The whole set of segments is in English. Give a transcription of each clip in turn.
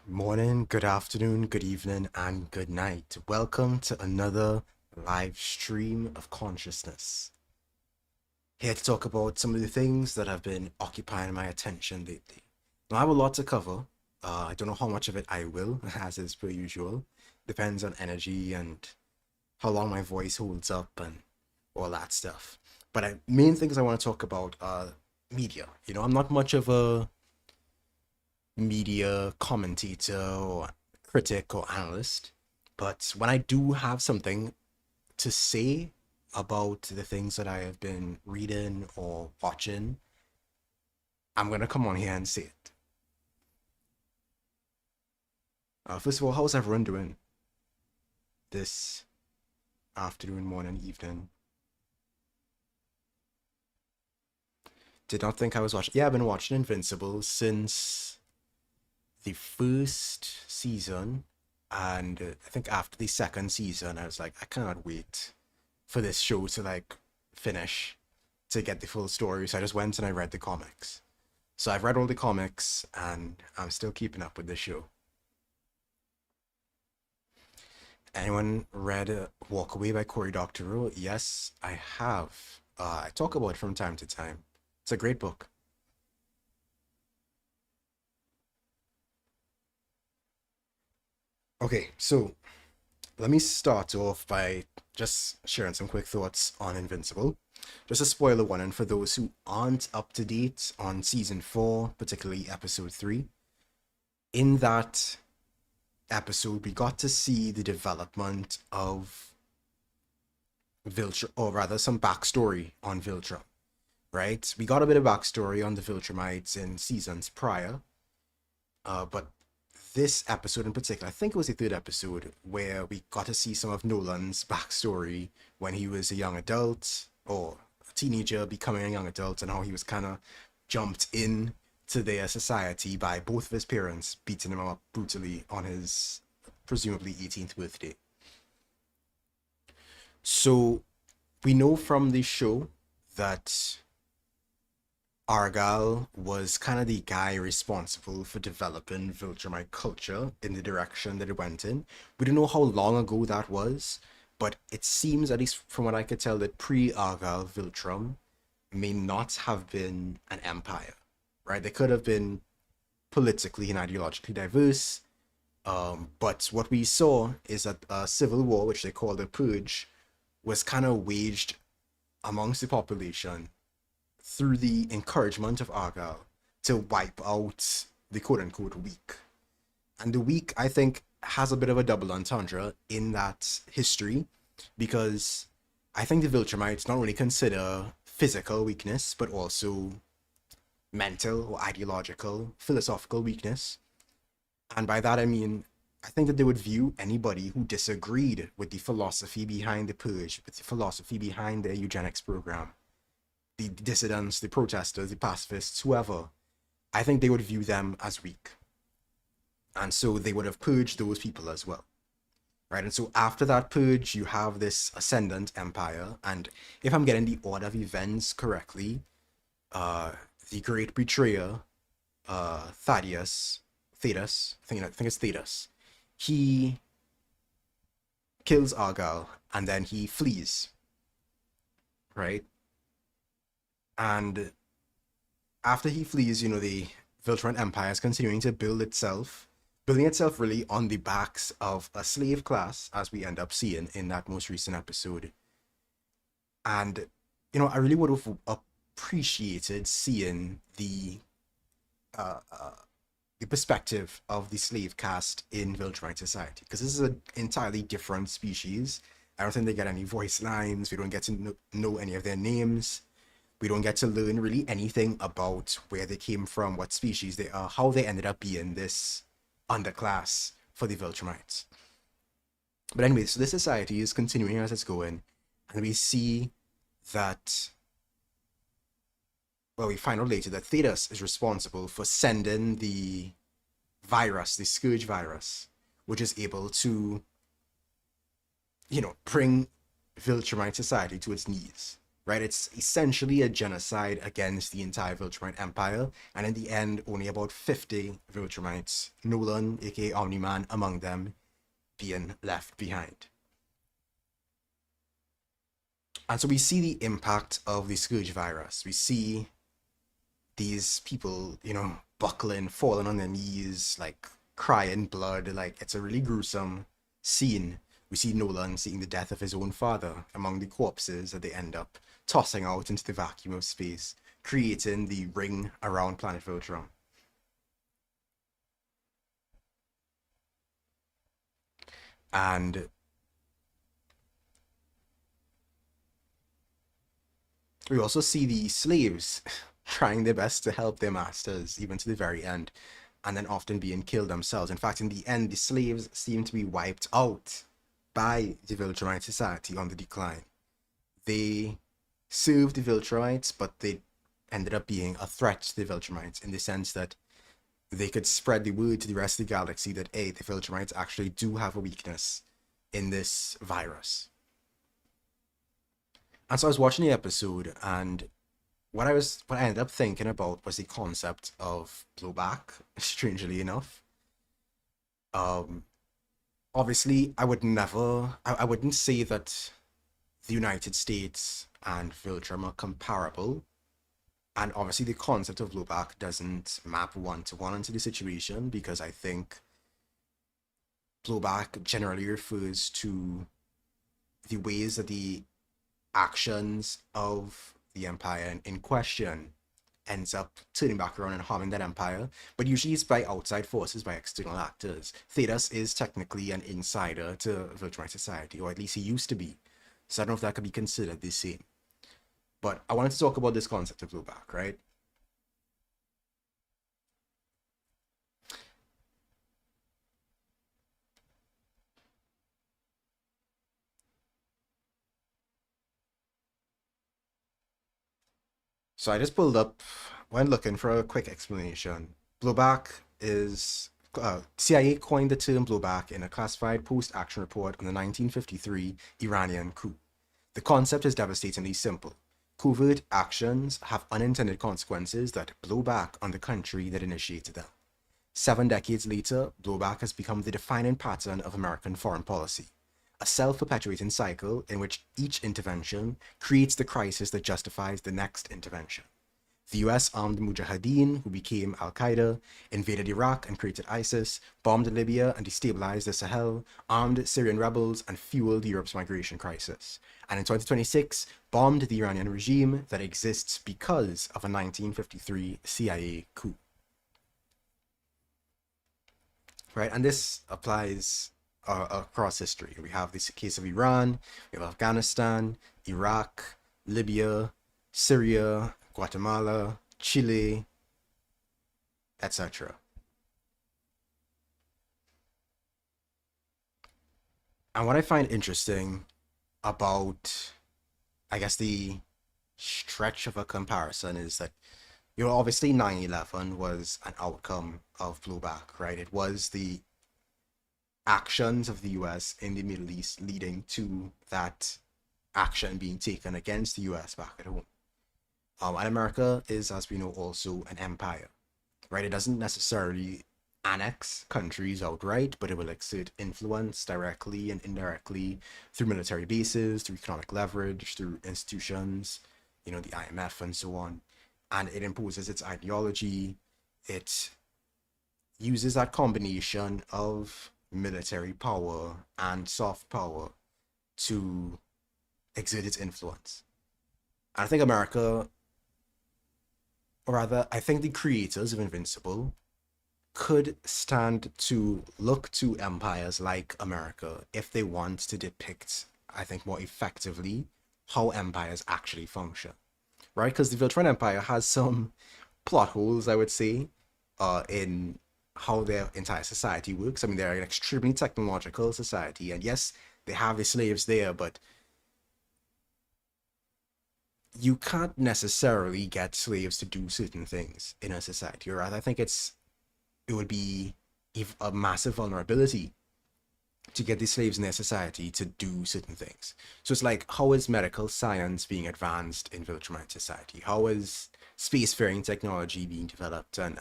Morning, good afternoon, good evening, and good night. Welcome to another live stream of consciousness. Here to talk about some of the things that have been occupying my attention lately. Now, I have a lot to cover. I don't know how much of it I will, as is per usual. Depends on energy and how long my voice holds up and all that stuff. But main things I want to talk about are media. I'm not much of a media commentator or critic or analyst, but when I do have something to say about the things that I have been reading or watching, I'm gonna come on here and say it. First of all, how's everyone doing this afternoon, morning, evening? Did not think I was watching. Yeah, I've been watching Invincible since the first season, and I think after the second season, I was like, I cannot wait for this show to finish to get the full story. So I just went and I read the comics. So I've read all the comics, and I'm still keeping up with the show. Anyone read Walk Away by Cory Doctorow? Yes, I have. I talk about it from time to time. It's a great book. Okay, so let me start off by just sharing some quick thoughts on Invincible. Just a spoiler warning for those who aren't up to date on season 4, particularly episode 3. In that episode, we got to see the development of Viltrum, or rather, some backstory on Viltrum, right? We got a bit of backstory on the Viltrumites in seasons prior, but this episode in particular, I think it was the third episode, where we got to see some of Nolan's backstory when he was a young adult or a teenager becoming a young adult, and how he was kind of jumped in to their society by both of his parents beating him up brutally on his presumably 18th birthday. So we know from the show that Argyle was kind of the guy responsible for developing Viltrumite culture in the direction that it went in. We don't know how long ago that was, but it seems, at least from what I could tell, that pre-Argyle Viltrum may not have been an empire, right? They could have been politically and ideologically diverse, but what we saw is that a civil war, which they call the Purge, was kind of waged amongst the population through the encouragement of Argyle to wipe out the quote unquote weak. And the weak, I think, has a bit of a double entendre in that history, because I think the Viltrumites not only consider physical weakness, but also mental or ideological, philosophical weakness. And by that I mean, I think that they would view anybody who disagreed with the philosophy behind the purge, with the philosophy behind the eugenics program, the dissidents, the protesters, the pacifists, whoever, I think they would view them as weak. And so they would have purged those people as well. Right? And so after that purge, you have this ascendant empire. And if I'm getting the order of events correctly, uh, the great betrayer, Thaddeus, I think it's Thaddeus, he kills Argyle and then he flees, right? And after he flees, the Viltrum Empire is continuing to building itself really on the backs of a slave class, as we end up seeing in that most recent episode. And, I really would have appreciated seeing uh, uh, the perspective of the slave caste in Viltrumite society, because this is an entirely different species. I don't think they get any voice lines. We don't get to know any of their names. We don't get to learn really anything about where they came from, what species they are, how they ended up being this underclass for the Viltrumites. But anyway, so this society is continuing as it's going, and we see that, well, we find out later that Thetis is responsible for sending the virus, the scourge virus, which is able to, bring Viltrumite society to its knees. right? It's essentially a genocide against the entire Viltrumite Empire, and in the end, only about 50 Viltrumites, Nolan, aka Omni-Man, among them, being left behind. And so we see the impact of the Scourge virus. We see these people, buckling, falling on their knees, like crying blood. Like it's a really gruesome scene. We see Nolan seeing the death of his own father among the corpses that they end up tossing out into the vacuum of space, creating the ring around planet Voltron. And we also see the slaves trying their best to help their masters, even to the very end, and then often being killed themselves. In fact, in the end, the slaves seem to be wiped out by the Viltrumite society on the decline. They served the Viltrumites, but they ended up being a threat to the Viltrumites in the sense that they could spread the word to the rest of the galaxy that, hey, the Viltrumites actually do have a weakness in this virus. And so I was watching the episode, and what I ended up thinking about was the concept of blowback, strangely enough. Um, Obviously, I wouldn't say that the United States and Viltrum are comparable. And obviously, the concept of blowback doesn't map one to one into the situation because I think blowback generally refers to the ways that the actions of the empire in question ends up turning back around and harming that empire. But usually it's by outside forces, by external actors. Thedas is technically an insider to Viltrumite society, or at least he used to be. So I don't know if that could be considered the same. But I wanted to talk about this concept of blowback, right? So I just pulled up, when looking for a quick explanation. Blowback is CIA coined the term blowback in a classified post-action report on the 1953 Iranian coup. The concept is devastatingly simple. Covert actions have unintended consequences that blow back on the country that initiated them. 7 decades later, blowback has become the defining pattern of American foreign policy, a self-perpetuating cycle in which each intervention creates the crisis that justifies the next intervention. The US armed Mujahideen, who became Al Qaeda, invaded Iraq and created ISIS, bombed Libya and destabilized the Sahel, armed Syrian rebels, and fueled Europe's migration crisis. And in 2026, bombed the Iranian regime that exists because of a 1953 CIA coup. Right? And this applies across history. We have the case of Iran, we have Afghanistan, Iraq, Libya, Syria, Guatemala, Chile, etc. And what I find interesting about, I guess, the stretch of a comparison is that, obviously 9/11 was an outcome of blowback, right? It was the actions of the US in the Middle East leading to that action being taken against the US back at home. And America is, as we know, also an empire, right? It doesn't necessarily annex countries outright, but it will exert influence directly and indirectly through military bases, through economic leverage, through institutions, the IMF and so on. And it imposes its ideology. It uses that combination of military power and soft power to exert its influence. And I think America, or rather, I think the creators of Invincible could stand to look to empires like America if they want to depict, I think, more effectively how empires actually function, right? Because the Viltran Empire has some plot holes, I would say, in how their entire society works. I mean, they're an extremely technological society, and yes, they have the slaves there, but you can't necessarily get slaves to do certain things in a society, or rather, I think it would be a massive vulnerability to get the slaves in their society to do certain things. So it's like, how is medical science being advanced in Viltrumite society? How is spacefaring technology being developed and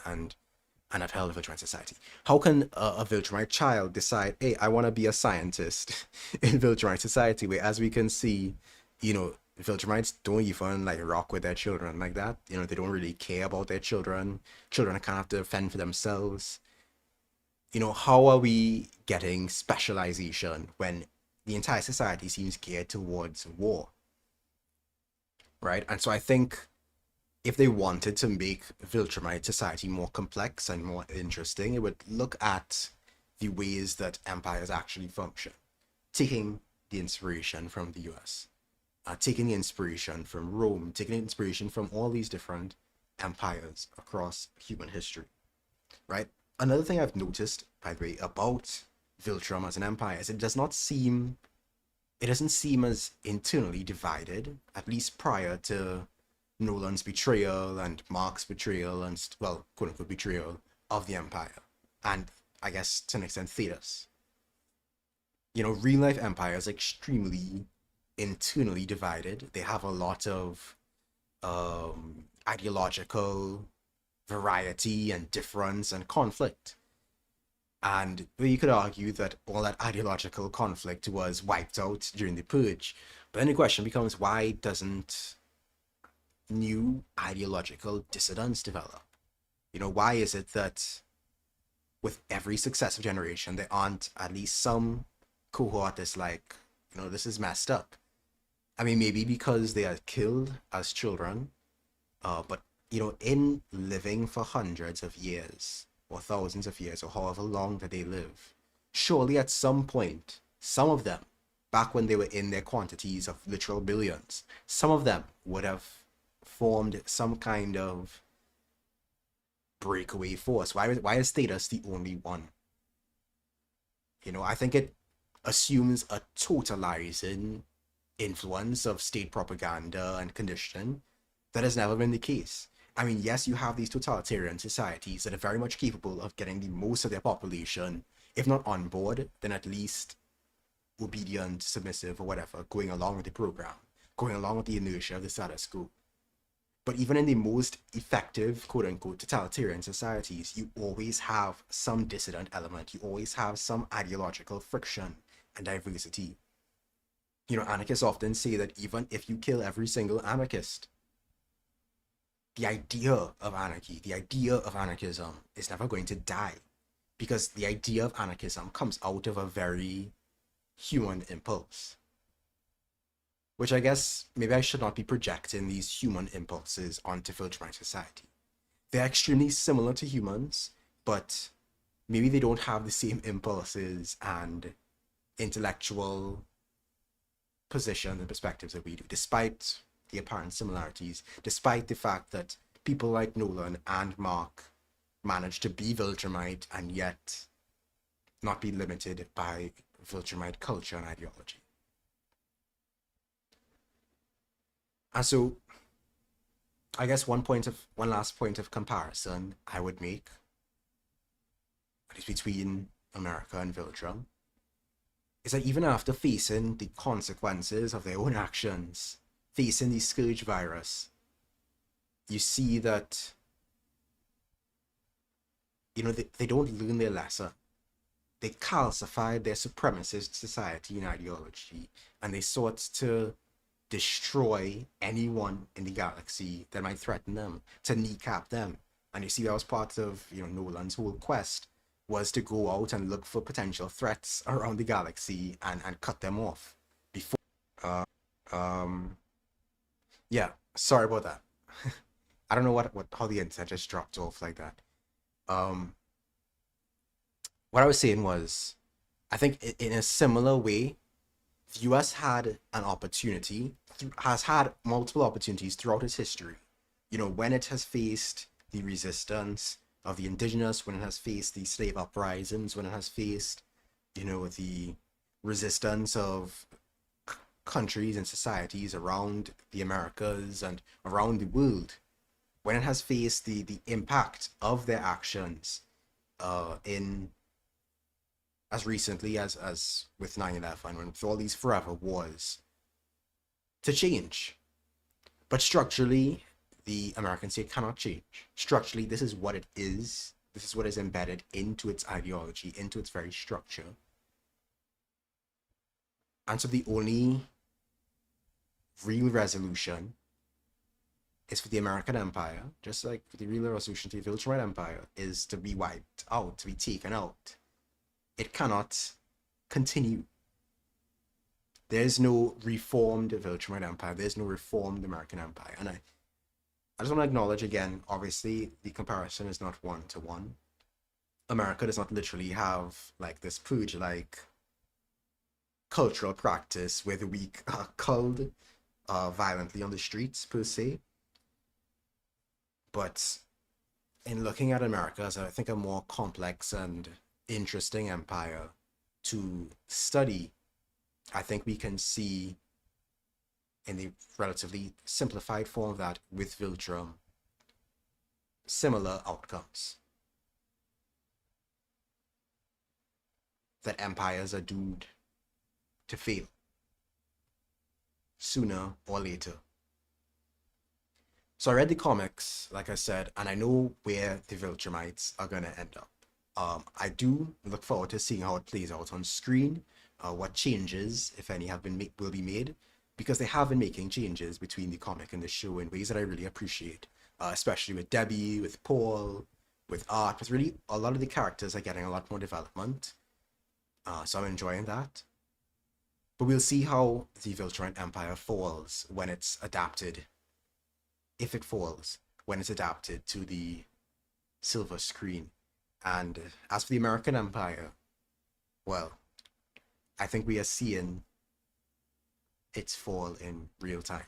upheld in Viltrumite society? How can a Viltrumite child decide, hey, I want to be a scientist in Viltrumite society, where, as we can see, Viltrumites don't even like rock with their children like that. They don't really care about their children. Children kind of have to fend for themselves. How are we getting specialization when the entire society seems geared towards war, right? And so I think if they wanted to make Viltrumite society more complex and more interesting, it would look at the ways that empires actually function, taking the inspiration from the US, taking the inspiration from Rome, taking inspiration from all these different empires across human history, right? Another thing I've noticed, by the way, about Viltrum as an empire is it doesn't seem as internally divided, at least prior to Nolan's betrayal and Mark's betrayal and, well, quote unquote, betrayal of the empire. And I guess to an extent, Thetis. Real life empires are extremely internally divided. They have a lot of ideological variety and difference and conflict. And you could argue that all that ideological conflict was wiped out during the Purge. But then the question becomes, why doesn't new ideological dissidents develop? Why is it that with every successive generation, there aren't at least some cohort that's like, this is messed up? I mean, maybe because they are killed as children, but in living for hundreds of years or thousands of years or however long that they live, surely at some point, some of them, back when they were in their quantities of literal billions, some of them would have formed some kind of breakaway force. Why is Thetis the only one? I think it assumes a totalizing influence of state propaganda and conditioning that has never been the case. I mean, yes, you have these totalitarian societies that are very much capable of getting the most of their population, if not on board, then at least obedient, submissive, or whatever, going along with the program, going along with the inertia of the status quo. But even in the most effective, quote unquote, totalitarian societies, you always have some dissident element. You always have some ideological friction and diversity. Anarchists often say that even if you kill every single anarchist, the idea of anarchy, the idea of anarchism is never going to die, because the idea of anarchism comes out of a very human impulse. Which I guess maybe I should not be projecting these human impulses onto Viltrumite society. They're extremely similar to humans, but maybe they don't have the same impulses and intellectual positions and perspectives that we do, despite the apparent similarities, despite the fact that people like Nolan and Mark managed to be Viltrumite and yet not be limited by Viltrumite culture and ideology. And so I guess one last point of comparison I would make, at least between America and Viltrum, is that even after facing the consequences of their own actions, facing the scourge virus, you see that they don't learn their lesson. They calcified their supremacist society and ideology, and they sought to destroy anyone in the galaxy that might threaten them, to kneecap them. And you see that was part of Nolan's whole quest, was to go out and look for potential threats around the galaxy and cut them off before. Um, yeah, sorry about that. I don't know how the internet just dropped off like that. Um, what I was saying was, I think in a similar way, the US had an opportunity, has had multiple opportunities throughout its history. When it has faced the resistance of the indigenous, when it has faced the slave uprisings, when it has faced, the resistance of countries and societies around the Americas and around the world, when it has faced the impact of their actions in as recently as with 9/11, when with all these forever wars, to change. But structurally, the American state cannot change. Structurally, this is what it is. This is what is embedded into its ideology, into its very structure. And so the only real resolution is for the American empire, just like the real resolution to the Viltrumite empire, is to be wiped out, to be taken out. It cannot continue. There's no reformed Viltrumite empire. There's no reformed American empire. And I just want to acknowledge again, obviously, the comparison is not one to one. America does not literally have like this purge like cultural practice where the weak are culled violently on the streets per se. But in looking at America as I think a more complex and interesting empire to study, I think we can see in the relatively simplified form of that with Viltrum similar outcomes. That empires are doomed to fail sooner or later. So I read the comics, like I said, and I know where the Viltrumites are going to end up. I do look forward to seeing how it plays out on screen, what changes, if any, will be made, because they have been making changes between the comic and the show in ways that I really appreciate, especially with Debbie, with Paul, with Art, with really a lot of the characters are getting a lot more development. So I'm enjoying that. But we'll see how the Viltrumite Empire falls when it's adapted, if it falls, when it's adapted to the silver screen. And as for the American Empire, well, I think we are seeing its fall in real time.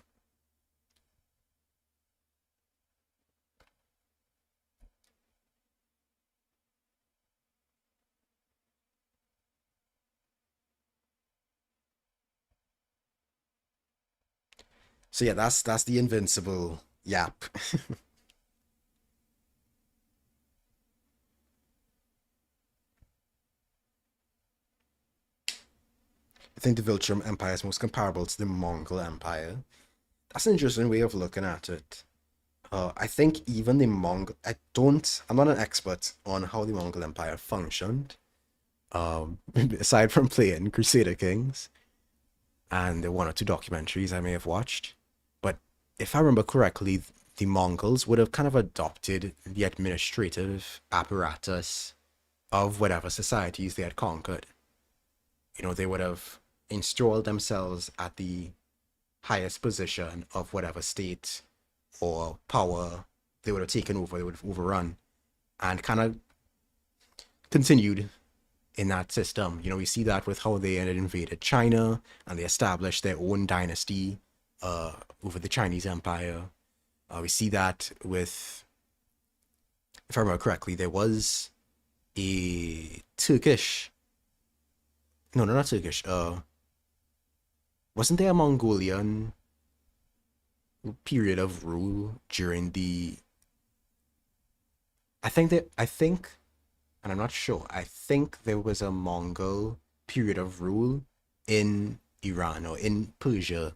So yeah, that's the invincible yap. I think the Viltrum Empire is most comparable to the Mongol Empire. That's an interesting way of looking at it. I think even the Mongol, I'm not an expert on how the Mongol Empire functioned. Aside from playing Crusader Kings and the one or two documentaries I may have watched. But if I remember correctly, the Mongols would have kind of adopted the administrative apparatus of whatever societies they had conquered. They would have installed themselves at the highest position of whatever state or power they would have taken over, they would have overrun, and kind of continued in that system. We see that with how they had invaded China and they established their own dynasty over the Chinese Empire. We see that with, if I remember correctly, there was a Turkish, no, not Turkish, wasn't there a Mongolian period of rule during the, I think, and I'm not sure, I think there was a Mongol period of rule in Iran or in Persia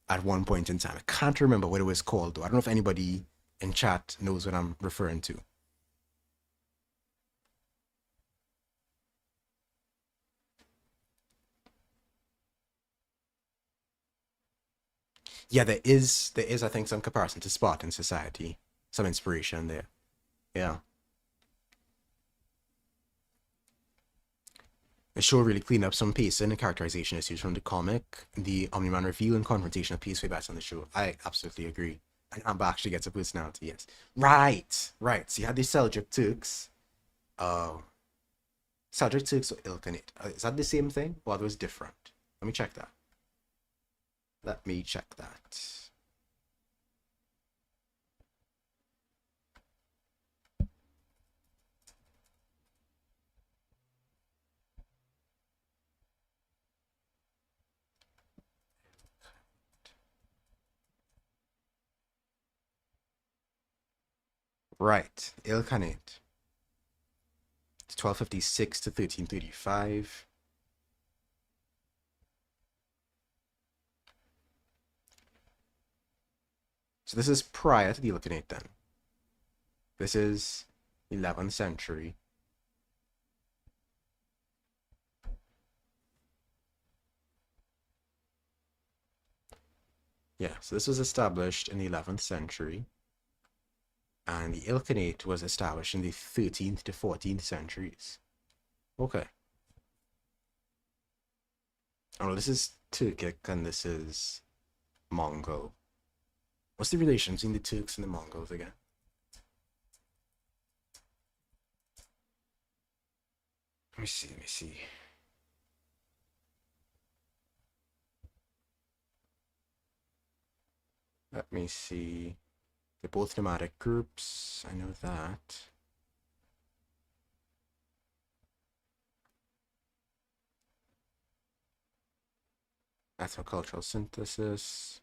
at one point in time. I can't remember what it was called though. I don't know if anybody in chat knows what I'm referring to. Yeah, there is I think some comparison to Spartan society, some inspiration there. Yeah. The show really cleaned up some pacing and characterization issues from the comic. The Omni-Man reveal and confrontation of peace way better on the show. I absolutely agree. And Amba actually gets a personality, yes. Right, right. So you had the Seljuk Turks. Uh, Seljuk Turks or Ilkhanate. Is that the same thing? Or are those different? Let me check that. Let me check that. Right, Ilkhanate. 1256 to 1335. So this is prior to the Ilkhanate then. This is 11th century. Yeah, so this was established in the 11th century, and the Ilkhanate was established in the 13th to 14th centuries. Okay. Oh, this is Turkic and this is Mongol. What's the relation between the Turks and the Mongols again? Let me see, let me see. Let me see. They're both nomadic groups. I know that. Ethnocultural synthesis.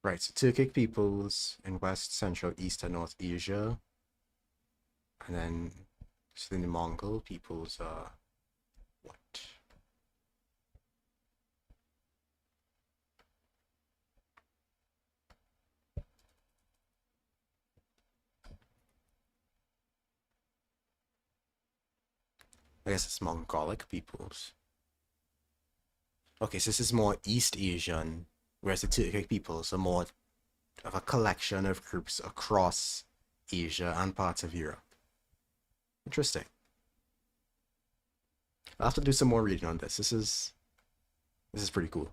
Right, so Turkic peoples in West, Central, East, and North Asia. And then, so then the Mongol peoples are what? I guess it's Mongolic peoples. Okay, so this is more East Asian, whereas the Turkic peoples are more of a collection of groups across Asia and parts of Europe. Interesting. I'll have to do some more reading on this. This is pretty cool.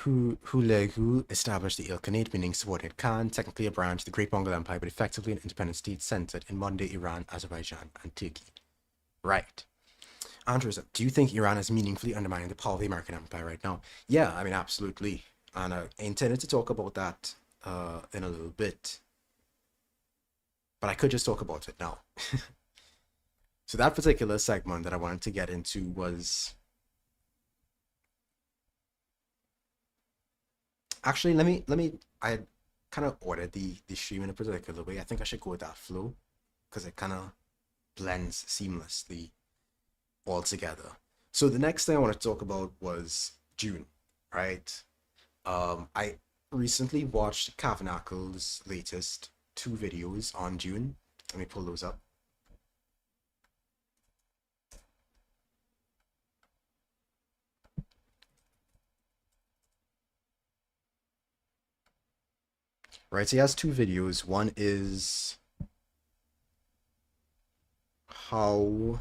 Hulegu established the Ilkhanate, meaning subordinate Khan, technically a branch of the Great Mongol Empire, but effectively an independent state centered in modern-day Iran, Azerbaijan, and Turkey. Right. Andrews, do you think Iran is meaningfully undermining the power of the American Empire right now? Yeah, I mean, absolutely. And I intended to talk about that in a little bit, but I could just talk about it now. So that particular segment that I wanted to get into was actually let me I kind of ordered the stream in a particular way. I think I should go with that flow because it kind of blends seamlessly all together. So the next thing I want to talk about was Dune, right? I recently watched Kavnacle's latest two videos on Dune. Let me pull those up. Right, so he has two videos. One is how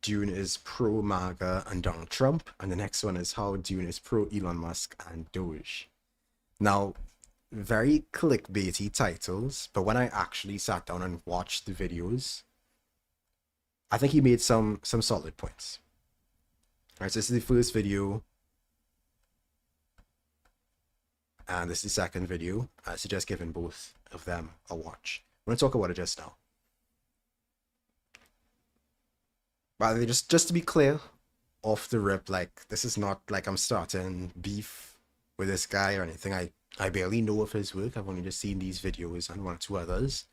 Dune is pro MAGA and Donald Trump, and the next one is how Dune is pro Elon Musk and Doge. Now, very clickbaity titles, but when I actually sat down and watched the videos, I think he made some solid points. All right, so this is the first video, and this is the second video. I suggest giving both of them a watch. I'm going to talk about it just now. By the way, just to be clear, off the rip, like this is not like I'm starting beef with this guy or anything. I barely know of his work. I've only just seen these videos and one or two others.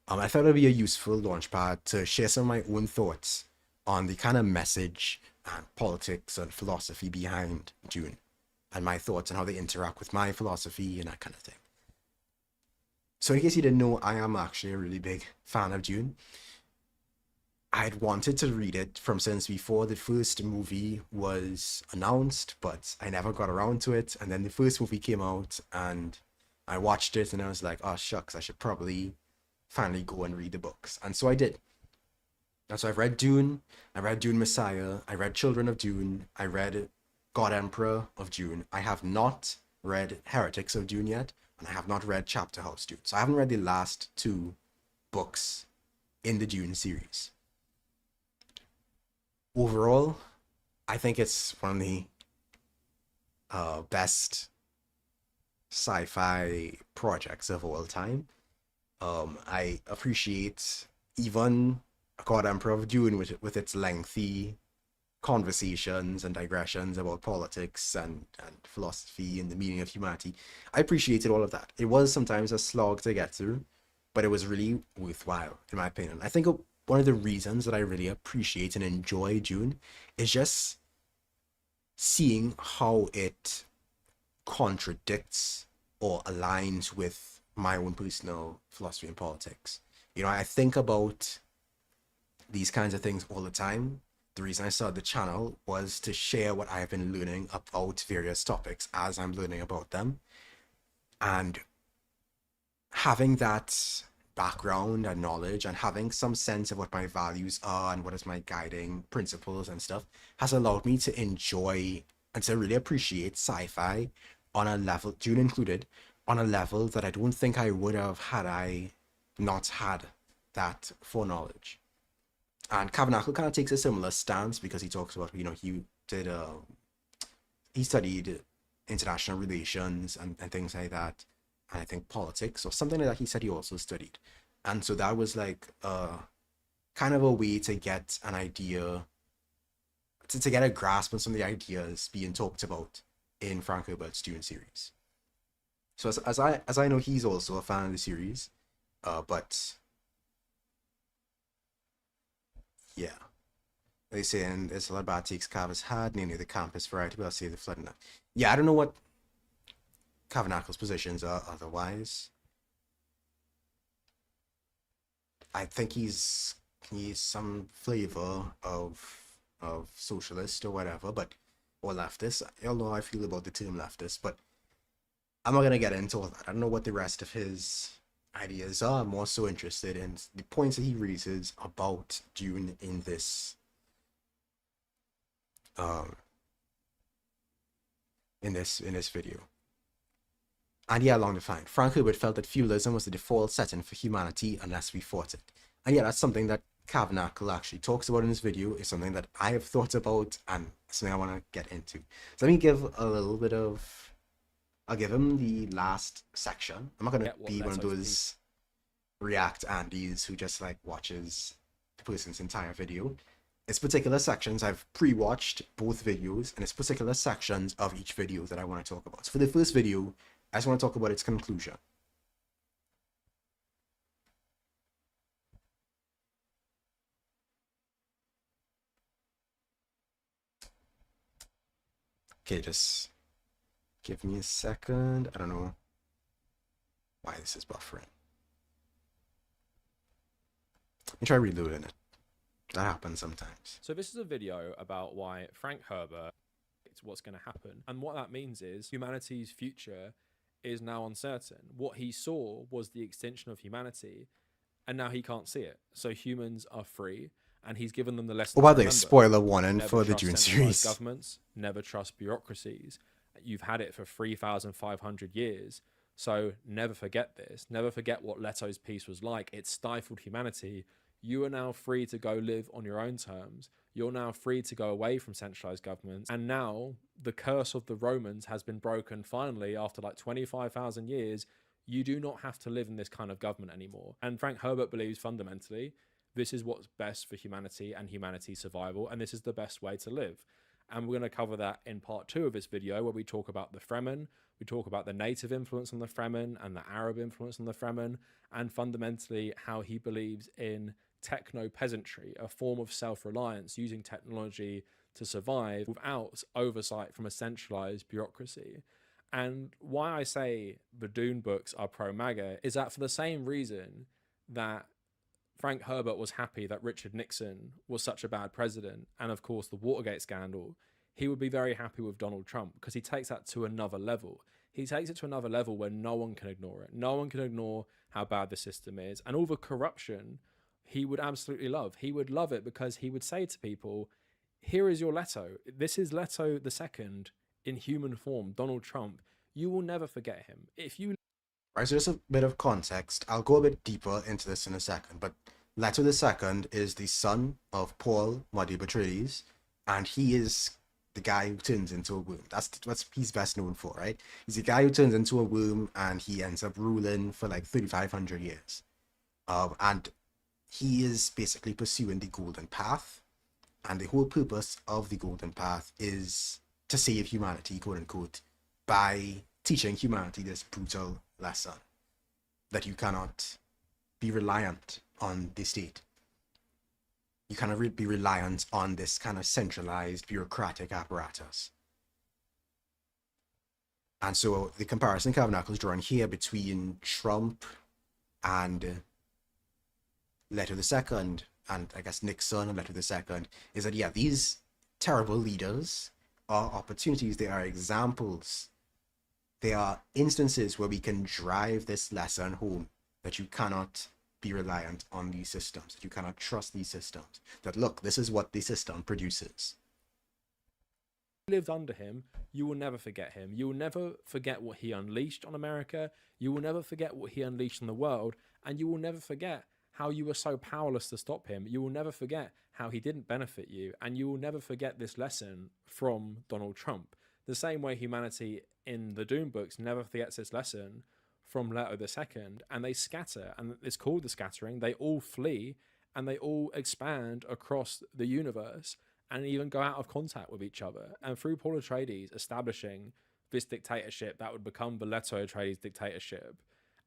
I thought it'd be a useful launchpad to share some of my own thoughts on the kind of message and politics and philosophy behind Dune, and my thoughts on how they interact with my philosophy and that kind of thing. So in case you didn't know, I am actually a really big fan of Dune. I'd wanted to read it from since before the first movie was announced, but I never got around to it. And then the first movie came out and I watched it and I was like, oh shucks, I should probably finally go and read the books. And so I did. And so I've read Dune, I read Dune Messiah, I read Children of Dune, I read God Emperor of Dune. I have not read Heretics of Dune yet, and I have not read Chapter House Dune. So I haven't read the last two books in the Dune series. Overall, I think it's one of the best sci-fi projects of all time. I appreciate even called Emperor of Dune, with its lengthy conversations and digressions about politics and philosophy and the meaning of humanity. I appreciated all of that. It was sometimes a slog to get through, but it was really worthwhile, in my opinion. I think one of the reasons that I really appreciate and enjoy Dune is just seeing how it contradicts or aligns with my own personal philosophy and politics. You know, I think about these kinds of things all the time. The reason I started the channel was to share what I've been learning about various topics as I'm learning about them. And having that background and knowledge and having some sense of what my values are and what is my guiding principles and stuff has allowed me to enjoy and to really appreciate sci-fi on a level, Dune included, on a level that I don't think I would have had I not had that foreknowledge. And Kavanagh kind of takes a similar stance because he talks about, you know, he studied international relations and things like that, and I think politics or something like that. He said he also studied, and so that was like kind of a way to get an idea, to get a grasp on some of the ideas being talked about in Frank Herbert's Dune series. So as I know, he's also a fan of the series, but yeah. They say, and it's a lot about takes Kava's had, namely the campus variety, but I'll say the flooding. Yeah, I don't know what Kavanagh's positions are otherwise. I think he's some flavor of socialist or whatever, but or leftist. I don't know how I feel about the term leftist, but I'm not gonna get into all that. I don't know what the rest of his ideas are. I'm more so interested in the points that he raises about Dune um in this video. And yeah, along the line, Frank Herbert felt that feudalism was the default setting for humanity unless we fought it. And yeah, that's something that Kavanagh actually talks about in this video. Is something that I have thought about and something I want to get into. So let me give a little bit of, I'll give him the last section. I'm not going to be one of those React Andes who just like watches the person's entire video. It's particular sections. I've pre-watched both videos, and it's particular sections of each video that I want to talk about. So for the first video, I just want to talk about its conclusion. Okay, just give me a second. I don't know why this is buffering. Let me try reloading it. That happens sometimes. So this is a video about why Frank Herbert predicts what's going to happen. And what that means is humanity's future is now uncertain. What he saw was the extinction of humanity, and now he can't see it. So humans are free, and he's given them the lesson. Oh, by the way, spoiler warning for the Dune series. Governments never trust bureaucracies. You've had it for 3,500 years. So never forget this. Never forget what Leto's peace was like. It stifled humanity. You are now free to go live on your own terms. You're now free to go away from centralized governments. And now the curse of the Romans has been broken finally after like 25,000 years. You do not have to live in this kind of government anymore. And Frank Herbert believes fundamentally this is what's best for humanity and humanity's survival. And this is the best way to live. And we're going to cover that in part 2 of this video, where we talk about the Fremen, we talk about the native influence on the Fremen and the Arab influence on the Fremen, and fundamentally how he believes in techno-peasantry, a form of self-reliance using technology to survive without oversight from a centralized bureaucracy. And why I say the Dune books are pro-MAGA is that for the same reason that Frank Herbert was happy that Richard Nixon was such a bad president, and of course the Watergate scandal, he would be very happy with Donald Trump because he takes that to another level. He takes it to another level where no one can ignore it. No one can ignore how bad the system is. And all the corruption he would absolutely love. He would love it because he would say to people, here is your Leto. This is Leto the second in human form, Donald Trump. You will never forget him. If you... Right, so just a bit of context. I'll go a bit deeper into this in a second, but Leto the second is the son of Paul Muddy Atreides, and he is the guy who turns into a worm. That's what he's best known for, right? He's the guy who turns into a worm, and he ends up ruling for like 3,500 years. And he is basically pursuing the golden path, and the whole purpose of the golden path is to save humanity, quote unquote, by teaching humanity this brutal lesson that you cannot be reliant on the state. You cannot be reliant on this kind of centralized bureaucratic apparatus. And so the comparison Kavanagh is drawing here between Trump and Leto II, and I guess Nixon and Leto II, is that, yeah, these terrible leaders are opportunities, they are examples, they are instances where we can drive this lesson home that you cannot be reliant on these systems, that you cannot trust these systems, that look, this is what the system produces. Lived under him, you will never forget him. You will never forget what he unleashed on America. You will never forget what he unleashed on the world. And you will never forget how you were so powerless to stop him. You will never forget how he didn't benefit you. And you will never forget this lesson from Donald Trump. The same way humanity in the Dune books never forgets this lesson from Leto II. And they scatter. And it's called the scattering. They all flee and they all expand across the universe and even go out of contact with each other. And through Paul Atreides establishing this dictatorship that would become the Leto Atreides dictatorship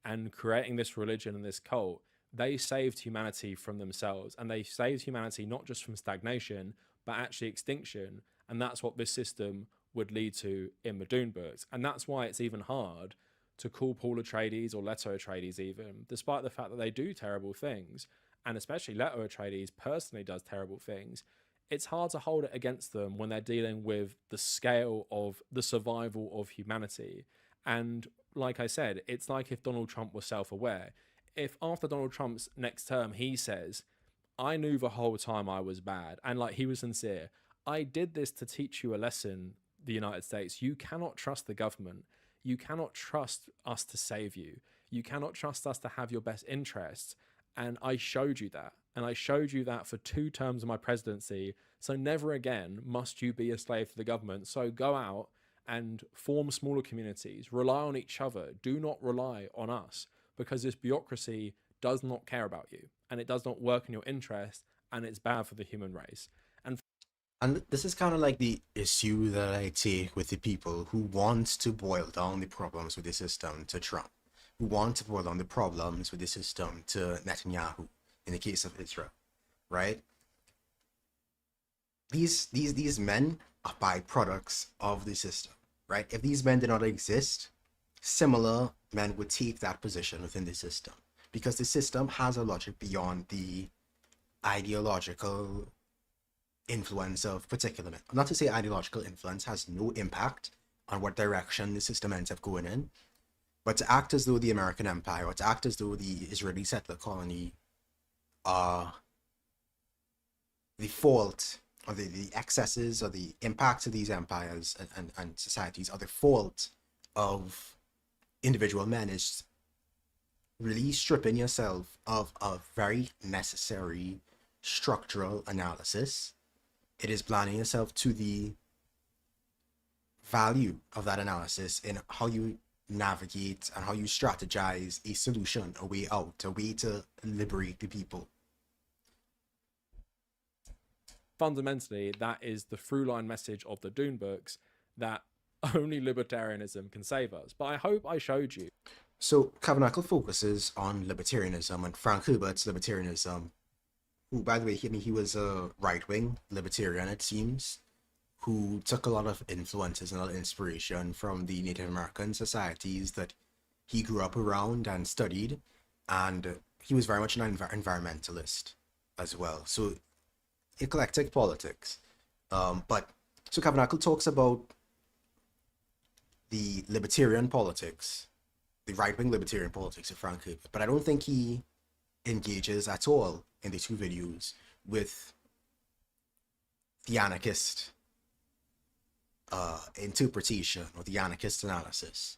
and creating this religion and this cult, they saved humanity from themselves. And they saved humanity not just from stagnation, but actually extinction. And that's what this system would lead to in the Dune books. And that's why it's even hard to call Paul Atreides or Leto Atreides even, despite the fact that they do terrible things. And especially Leto Atreides personally does terrible things. It's hard to hold it against them when they're dealing with the scale of the survival of humanity. And like I said, it's like if Donald Trump was self-aware. If after Donald Trump's next term, he says, I knew the whole time I was bad, and like he was sincere, I did this to teach you a lesson, the United States. You cannot trust the government. You cannot trust us to save you. You cannot trust us to have your best interests. And I showed you that. And I showed you that for 2 terms of my presidency. So never again must you be a slave to the government. So go out and form smaller communities. Rely on each other. Do not rely on us, because this bureaucracy does not care about you. And it does not work in your interest. And it's bad for the human race. And this is kind of like the issue that I take with the people who want to boil down the problems with the system to Trump, who want to boil down the problems with the system to Netanyahu, in the case of Israel, right? These men are byproducts of the system, right? If these men did not exist, similar men would take that position within the system, because the system has a logic beyond the ideological influence of particular men. Not to say ideological influence has no impact on what direction the system ends up going in, but to act as though the American empire, or to act as though the Israeli settler colony are the fault, or the excesses or the impacts of these empires and societies are the fault of individual men, is really stripping yourself of a very necessary structural analysis. It is blinding yourself to the value of that analysis in how you navigate and how you strategize a solution, a way out, a way to liberate the people. Fundamentally, that is the through line message of the Dune books, that only libertarianism can save us. But I hope I showed you. So Kavanagh focuses on libertarianism and Frank Herbert's libertarianism, who, by the way, he was a right-wing libertarian, it seems, who took a lot of influences and a lot of inspiration from the Native American societies that he grew up around and studied, and he was very much an environmentalist as well. So eclectic politics. But so Kavanagh talks about the libertarian politics, the right-wing libertarian politics of Frank Herbert, but I don't think he engages at all in the 2 videos with the anarchist interpretation or the anarchist analysis.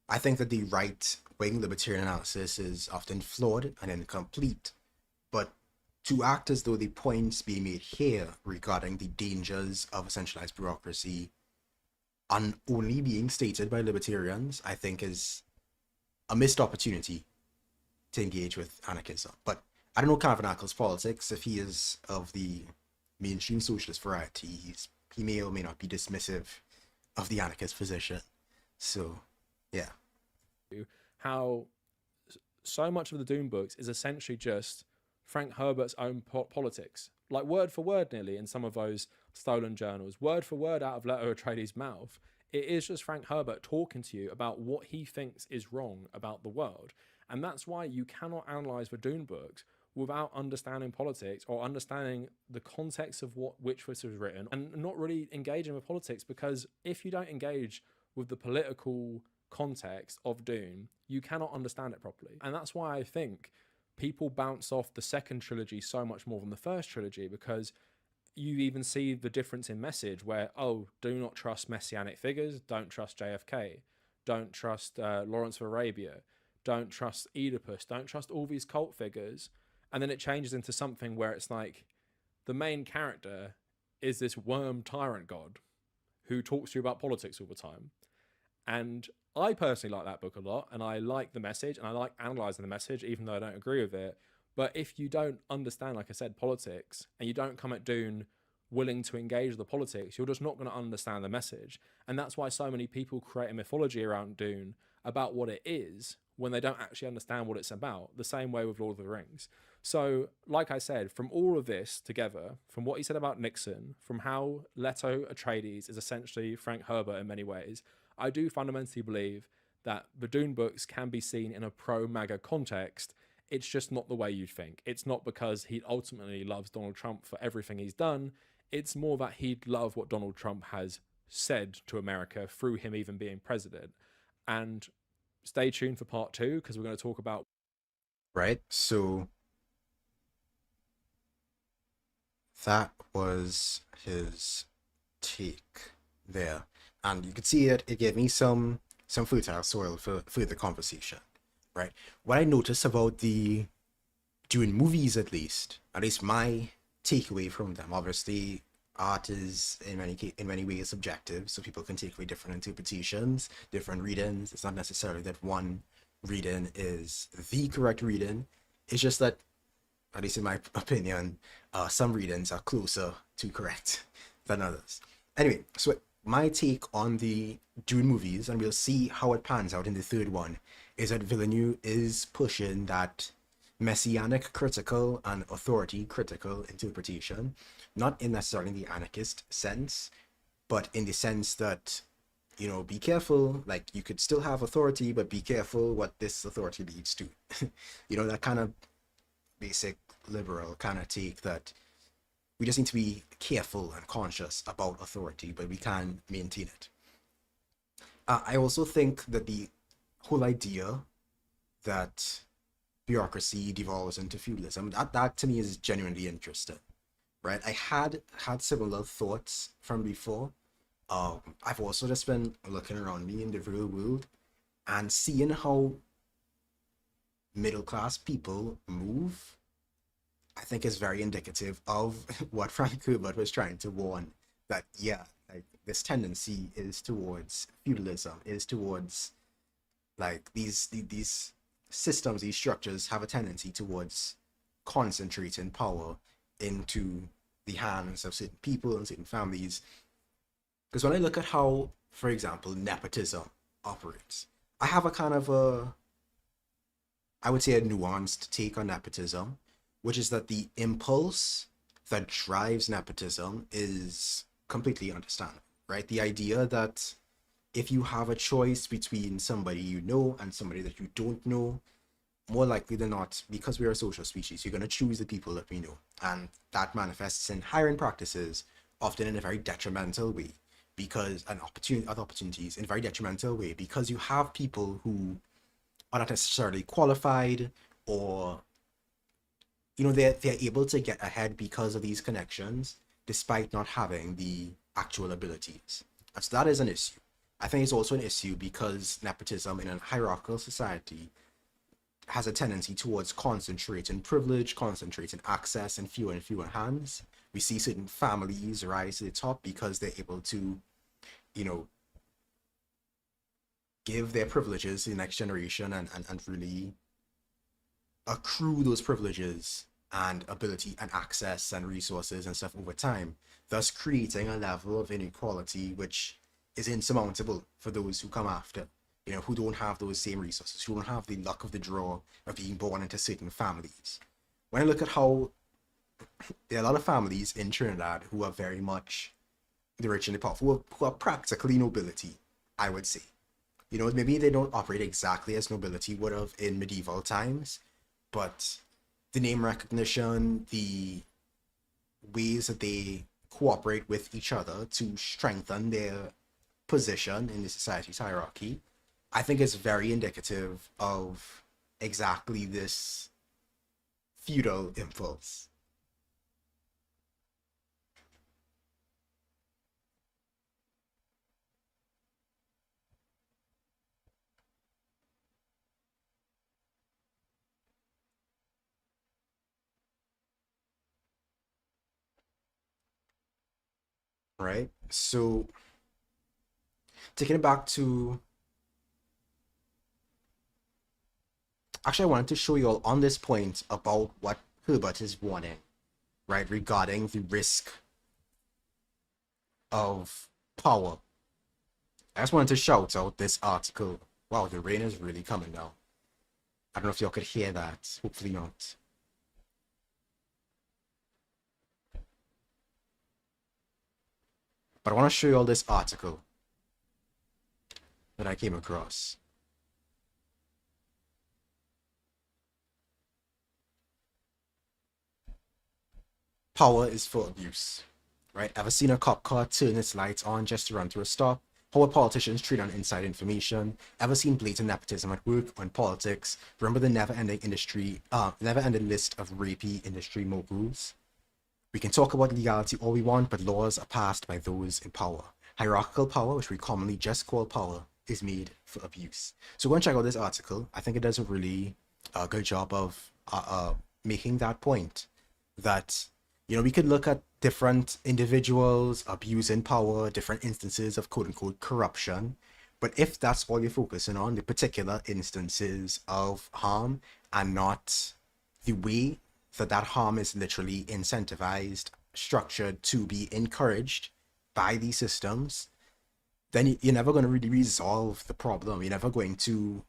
I think that the right-wing libertarian analysis is often flawed and incomplete, but to act as though the points being made here regarding the dangers of a centralized bureaucracy are only being stated by libertarians, I think is a missed opportunity to engage with anarchism. But I don't know Kavanaughl's politics. If he is of the mainstream socialist variety, he may or may not be dismissive of the anarchist position. So, yeah. How so much of the Dune books is essentially just Frank Herbert's own politics, like word for word, nearly in some of those stolen journals, word for word out of Leto Atreides' mouth. It is just Frank Herbert talking to you about what he thinks is wrong about the world. And that's why you cannot analyze the Dune books without understanding politics or understanding the context of which this was written, and not really engaging with politics, because if you don't engage with the political context of Dune, you cannot understand it properly. And that's why I think people bounce off the second trilogy so much more than the first trilogy, because you even see the difference in message where, oh, do not trust messianic figures, don't trust JFK, don't trust Lawrence of Arabia, don't trust Oedipus, don't trust all these cult figures. And then it changes into something where it's like the main character is this worm tyrant god who talks to you about politics all the time. And I personally like that book a lot, and I like the message, and I like analyzing the message, even though I don't agree with it. But if you don't understand, like I said, politics, and you don't come at Dune willing to engage with the politics, you're just not going to understand the message. And that's why so many people create a mythology around Dune about what it is when they don't actually understand what it's about. The same way with Lord of the Rings. So, like I said, from all of this together, from what he said about Nixon, from how Leto Atreides is essentially Frank Herbert in many ways, I do fundamentally believe that the Dune books can be seen in a pro-MAGA context. It's just not the way you'd think. It's not because he ultimately loves Donald Trump for everything he's done. It's more that he'd love what Donald Trump has said to America through him even being president. And stay tuned for part two, because we're going to talk about. Right? So that was his take there. And you could see that it gave me some fertile soil for further conversation. Right? What I noticed about the Dune movies, at least my takeaway from them, obviously art is in many ways subjective, so people can take away different interpretations, different readings. It's not necessarily that one reading is the correct reading. It's just that, at least in my opinion, some readings are closer to correct than others. Anyway, so my take on the Dune movies, and we'll see how it pans out in the third one, is that Villeneuve is pushing that messianic critical and authority critical interpretation, not in necessarily the anarchist sense, but in the sense that, be careful, like you could still have authority, but be careful what this authority leads to. That kind of basic liberal kind of take that we just need to be careful and conscious about authority, but we can maintain it. I also think that the whole idea that bureaucracy devolves into feudalism, that to me is genuinely interesting, right? I had similar thoughts from before. I've also just been looking around me in the real world and seeing how middle class people move. I think is very indicative of what Frank Herbert was trying to warn, that yeah, like this tendency is towards feudalism, is towards like these systems, these structures have a tendency towards concentrating power into the hands of certain people and certain families. Because when I look at how, for example, nepotism operates, I have a kind of I would say a nuanced take on nepotism, which is that the impulse that drives nepotism is completely understandable, right? The idea that if you have a choice between somebody you know and somebody that you don't know, more likely than not, because we are a social species, you're going to choose the people that we know. And that manifests in hiring practices, often in a very detrimental way, because other opportunities in a very detrimental way, because you have people who are not necessarily qualified, or they're able to get ahead because of these connections despite not having the actual abilities. And so that is an issue. I think it's also an issue because nepotism in a hierarchical society has a tendency towards concentrating privilege, concentrating access in fewer and fewer hands. We see certain families rise to the top because they're able to, give their privileges to the next generation and really accrue those privileges and ability and access and resources and stuff over time, thus creating a level of inequality which is insurmountable for those who come after, who don't have those same resources, who don't have the luck of the draw of being born into certain families. When I look at how there are a lot of families in Trinidad who are very much the rich and the powerful, who are practically nobility, I would say. Maybe they don't operate exactly as nobility would have in medieval times, but the name recognition, the ways that they cooperate with each other to strengthen their position in the society's hierarchy, I think is very indicative of exactly this feudal impulse. Right? So, taking it back to, actually, I wanted to show you all on this point about what Herbert is warning, right, regarding the risk of power. I just wanted to shout out this article. Wow, the rain is really coming down. I don't know if y'all could hear that. Hopefully not. But I want to show you all this article that I came across. Power is for abuse, right? Ever seen a cop car turn its lights on just to run through a stop? How would politicians treat on inside information? Ever seen blatant nepotism at work on politics? Remember the never-ending list of rapey industry moguls? We can talk about legality all we want, but laws are passed by those in power. Hierarchical power, which we commonly just call power, is made for abuse. So go and check out this article. I think it does a really good job of making that point that, we could look at different individuals abusing power, different instances of quote unquote corruption. But if that's all you're focusing on, the particular instances of harm and not the way that harm is literally incentivized, structured to be encouraged by these systems, then you're never going to really resolve the problem. You're never going to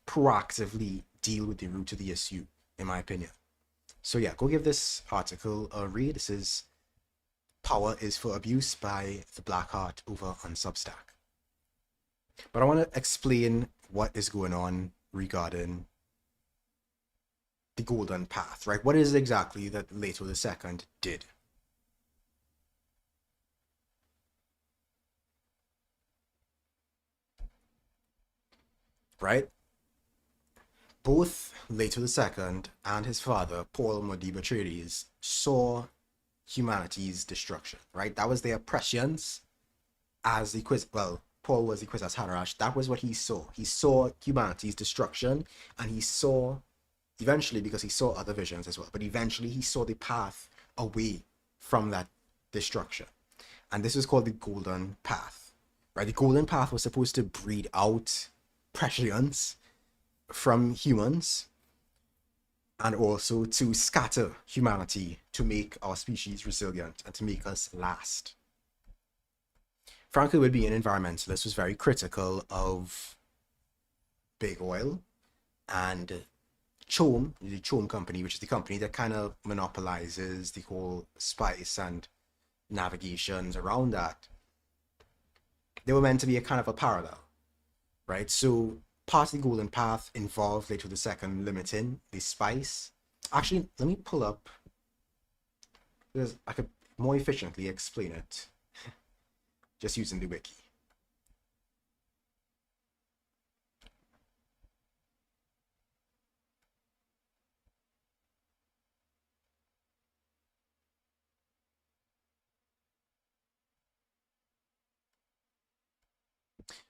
proactively deal with the root of the issue, in my opinion. So yeah, go give this article a read. This is Power is for Abuse by the Black Heart over on Substack. But I want to explain what is going on regarding the Golden Path, right? What is exactly that Leto II did? Right? Both Leto II and his father, Paul Modiba Atreides, saw humanity's destruction, right? That was their prescience as the quiz. Well, Paul was the quiz as Hadarash. That was what he saw. He saw humanity's destruction, and he saw eventually, because he saw other visions as well, but eventually he saw the path away from that destruction. And this is called the Golden Path, right? The Golden Path was supposed to breed out prescience from humans and also to scatter humanity to make our species resilient and to make us last. Frank Wood, being an environmentalist, was very critical of big oil and Chom, the Chom company, which is the company that kind of monopolizes the whole spice and navigations around that. They were meant to be a kind of a parallel, right? So part of the Golden Path involved Leto II limiting the spice. Actually, let me pull up, because I could more efficiently explain it just using the wiki.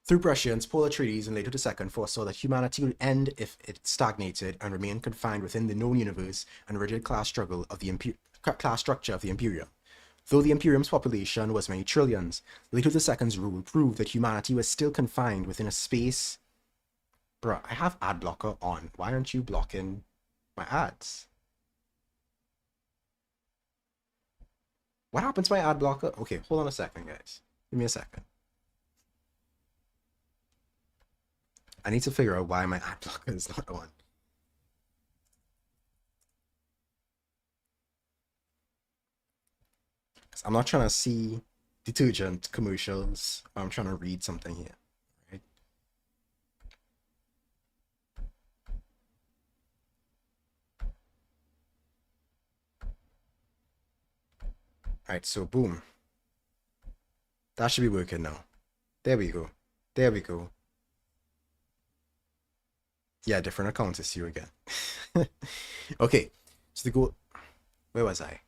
Through prescience, Paul Atreides and Leto II foresaw that humanity would end if it stagnated and remained confined within the known universe and rigid class structure of the Imperium. Though the Imperium's population was many trillions, Leto II's rule proved that humanity was still confined within a space. Bruh, I have ad blocker on. Why aren't you blocking My ads. What happened to my ad blocker? Okay, hold on a second, guys. Give me a second. I need to figure out why my ad blocker is not on. I'm not trying to see detergent commercials. I'm trying to read something here, right? All right, so boom. That should be working now. There we go. There we go. Yeah, different account is you again. Okay, so the goal. Where was I?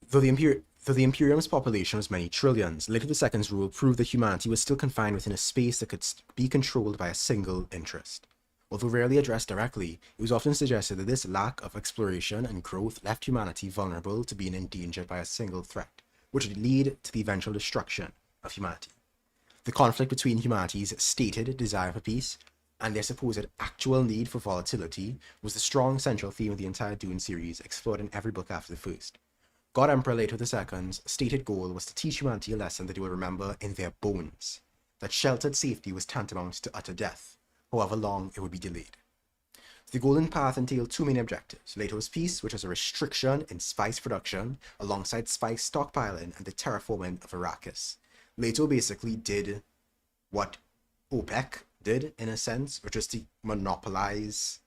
Though the Imperium's population was many trillions, Leto II's rule proved that humanity was still confined within a space that could be controlled by a single interest. Although rarely addressed directly, it was often suggested that this lack of exploration and growth left humanity vulnerable to being endangered by a single threat, which would lead to the eventual destruction of humanity. The conflict between humanity's stated desire for peace and their supposed actual need for volatility was the strong central theme of the entire Dune series, explored in every book after the first. God Emperor Leto II's stated goal was to teach humanity a lesson that they would remember in their bones, that sheltered safety was tantamount to utter death, however long it would be delayed. The Golden Path entailed two main objectives: Leto's peace, which was a restriction in spice production, alongside spice stockpiling and the terraforming of Arrakis. Leto basically did what OPEC did, in a sense, which was to monopolize.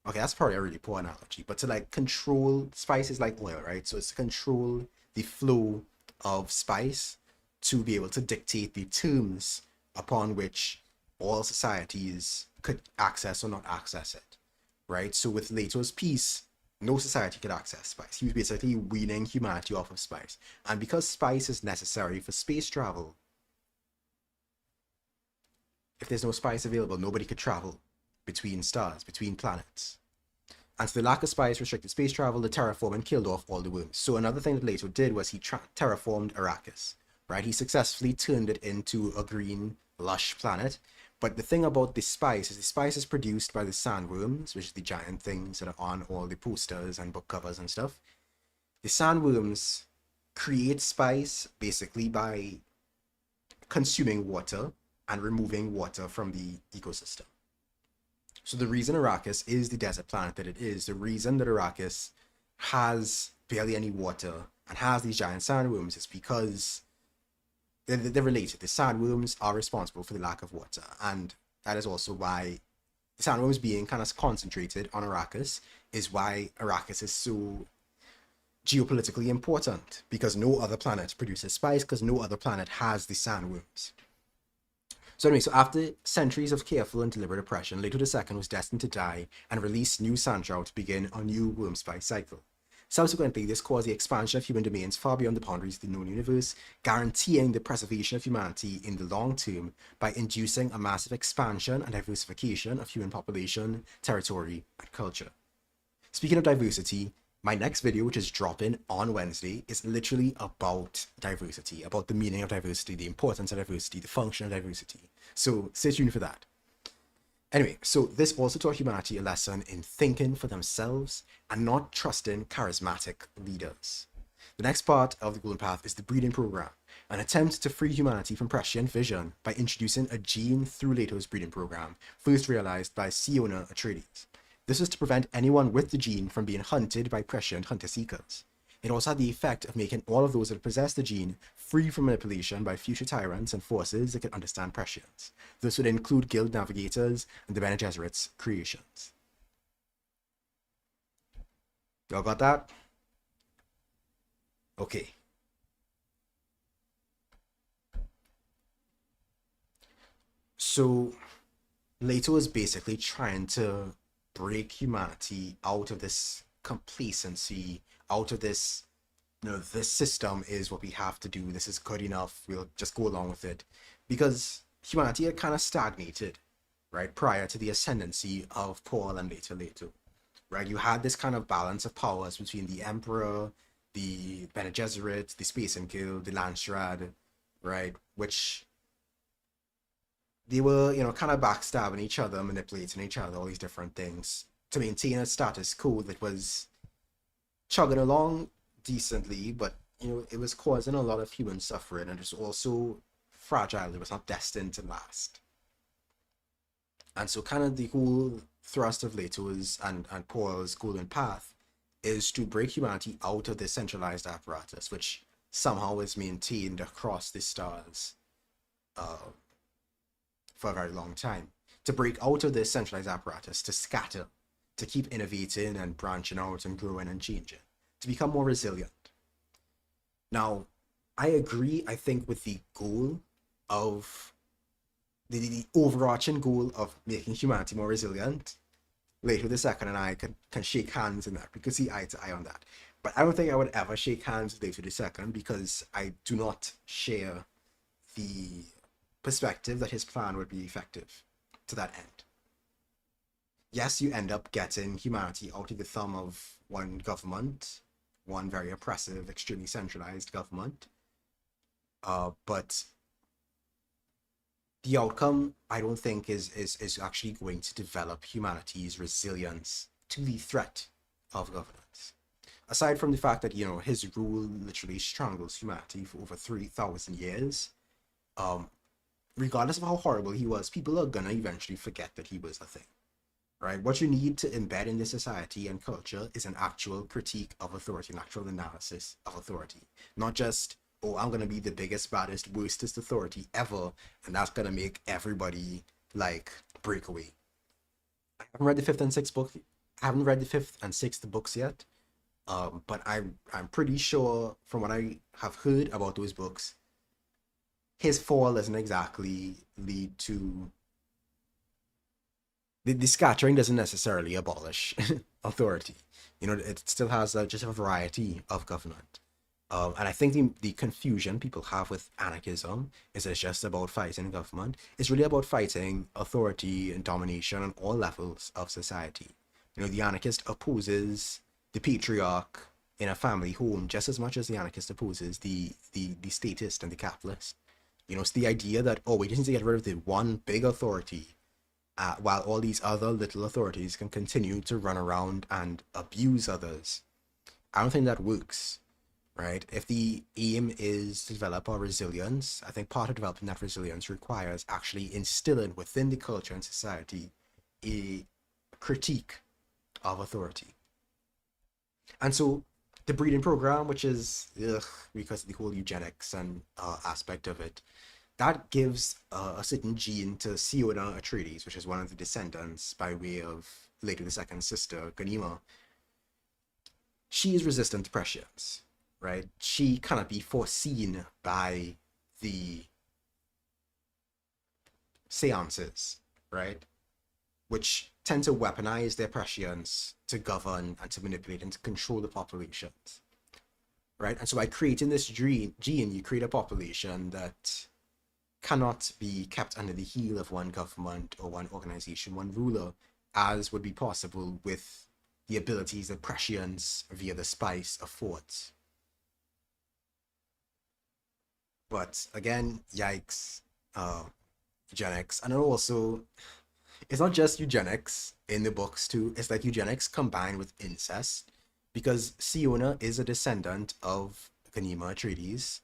Okay, that's probably a really poor analogy, but to like control spice is like oil, right? So it's to control the flow of spice to be able to dictate the terms upon which all societies could access or not access it, right? So with Leto's peace, no society could access spice. He was basically weaning humanity off of spice. And because spice is necessary for space travel, if there's no spice available, nobody could travel between stars, between planets. And so the lack of spice restricted space travel, the terraforming killed off all the worms. So another thing that Leto did was he terraformed Arrakis, right? He successfully turned it into a green, lush planet. But the thing about the spice is produced by the sandworms, which is the giant things that are on all the posters and book covers and stuff. The sandworms create spice basically by consuming water and removing water from the ecosystem. So the reason Arrakis is the desert planet that it is, the reason that Arrakis has barely any water and has these giant sandworms is because they're related. The sandworms are responsible for the lack of water, and that is also why the sandworms being kind of concentrated on Arrakis is why Arrakis is so geopolitically important, because no other planet produces spice, because no other planet has the sandworms. So anyway, so after centuries of careful and deliberate oppression, Leto II was destined to die and release new Sandshroud to begin a new worm spice cycle. Subsequently, this caused the expansion of human domains far beyond the boundaries of the known universe, guaranteeing the preservation of humanity in the long term by inducing a massive expansion and diversification of human population, territory, and culture. Speaking of diversity, my next video, which is dropping on Wednesday, is literally about diversity, about the meaning of diversity, the importance of diversity, the function of diversity. So stay tuned for that. Anyway, so this also taught humanity a lesson in thinking for themselves and not trusting charismatic leaders. The next part of the Golden Path is the breeding program, an attempt to free humanity from prescient vision by introducing a gene through Leto's breeding program, first realized by Siona Atreides. This is to prevent anyone with the gene from being hunted by prescient hunter-seekers. It also had the effect of making all of those that possess the gene free from manipulation by future tyrants and forces that could understand prescience. This would include guild navigators and the Bene Gesserit's creations. Y'all got that? Okay. So, Leto is basically trying to break humanity out of this complacency, out of this, this system is what we have to do, this is good enough, we'll just go along with it. Because humanity had kind of stagnated, right, prior to the ascendancy of Paul and later Leto, right? You had this kind of balance of powers between the Emperor, the Bene Gesserit, the Space and Guild, the Landsraad, right, which they were, kind of backstabbing each other, manipulating each other, all these different things to maintain a status quo that was chugging along decently, but it was causing a lot of human suffering, and it was also fragile. It was not destined to last. And so, kind of the whole thrust of Leto's and Paul's golden path is to break humanity out of this centralized apparatus, which somehow is maintained across the stars uh, for a very long time. To break out of this centralized apparatus, to scatter, to keep innovating and branching out and growing and changing, to become more resilient. Now, I agree, I think, with the goal of the overarching goal of making humanity more resilient. Later the second and I can shake hands in that. We could see eye to eye on that. But I don't think I would ever shake hands with Later the second because I do not share the perspective that his plan would be effective to that end. Yes, you end up getting humanity out of the thumb of one government, one very oppressive, extremely centralized government. But the outcome, I don't think, is actually going to develop humanity's resilience to the threat of governance. Aside from the fact that, his rule literally strangles humanity for over 3,000 years, um, regardless of how horrible he was, people are gonna eventually forget that he was a thing, right? What you need to embed in the society and culture is an actual critique of authority, an actual analysis of authority, not just, oh, I'm gonna be the biggest, baddest, worstest authority ever, and that's gonna make everybody like break away. I haven't read the fifth and sixth book. I haven't read the fifth and sixth books yet. But I'm pretty sure from what I have heard about those books, his fall doesn't exactly lead to the scattering doesn't necessarily abolish authority. It still has just a variety of government. And I think the confusion people have with anarchism is it's just about fighting government. It's really about fighting authority and domination on all levels of society. The anarchist opposes the patriarch in a family home just as much as the anarchist opposes the statist and the capitalist. It's the idea that, oh, we just need to get rid of the one big authority while all these other little authorities can continue to run around and abuse others. I don't think that works, right? If the aim is to develop our resilience, I think part of developing that resilience requires actually instilling within the culture and society a critique of authority. And so the breeding program, which is because of the whole eugenics and aspect of it, that gives a certain gene to Siona Atreides, which is one of the descendants by way of later the second sister, Ganima. She is resistant to prescience, right? She cannot be foreseen by the seances, right? Which tend to weaponize their prescience to govern and to manipulate and to control the populations, right? And so by creating this gene, you create a population that cannot be kept under the heel of one government or one organization, one ruler, as would be possible with the abilities that prescience via the spice affords. But again, yikes, eugenics. And also, it's not just eugenics in the books too, it's like eugenics combined with incest, because Siona is a descendant of Ganima Atreides,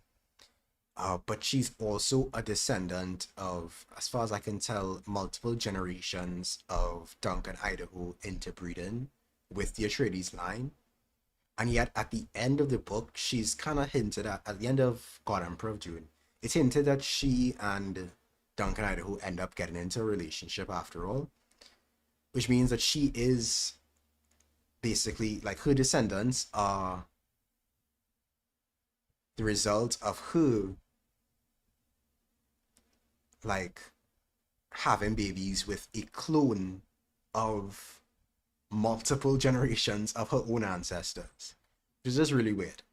but she's also a descendant of, as far as I can tell, multiple generations of Duncan Idaho interbreeding with the Atreides line. And yet, at the end of the book, she's kind of hinted at the end of God Emperor of Dune, it's hinted that she and Duncan Idaho end up getting into a relationship after all, which means that she is basically like her descendants are the result of her like having babies with a clone of multiple generations of her own ancestors, which is just really weird.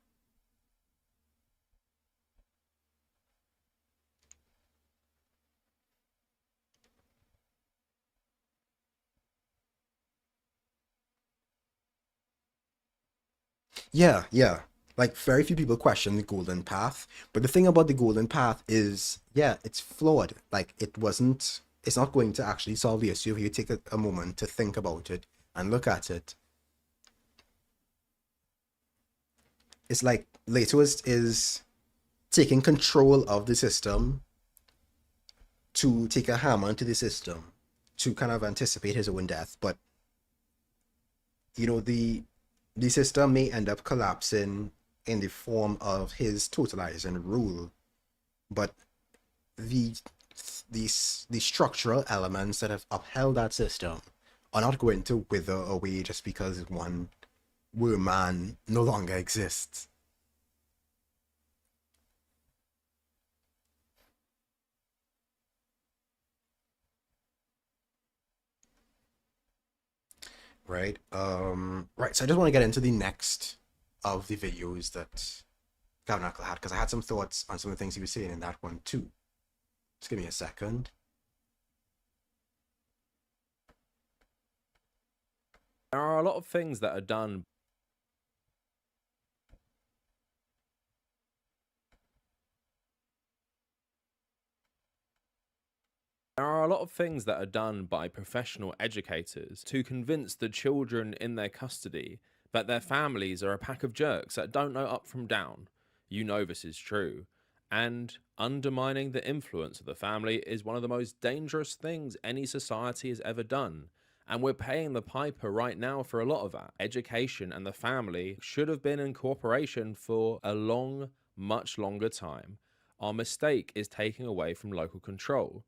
Yeah, yeah. Like, very few people question the golden path, but the thing about the golden path is, yeah, it's flawed. Like, it's not going to actually solve the issue if you take a moment to think about it and look at it. It's like Leto is taking control of the system to take a hammer into the system to kind of anticipate his own death. But the system may end up collapsing in the form of his totalizing rule. But the the structural elements that have upheld that system are not going to wither away just because one worm man no longer exists. Right. Right. So I just want to get into the next of the videos that Gavin had because I had some thoughts on some of the things he was saying in that one too. Just give me a second. There are a lot of things that are done. There are a lot of things that are done by professional educators to convince the children in their custody that their families are a pack of jerks that don't know up from down. You know this is true. And undermining the influence of the family is one of the most dangerous things any society has ever done. And we're paying the piper right now for a lot of that. Education and the family should have been in cooperation for a long, much longer time. Our mistake is taking away from local control.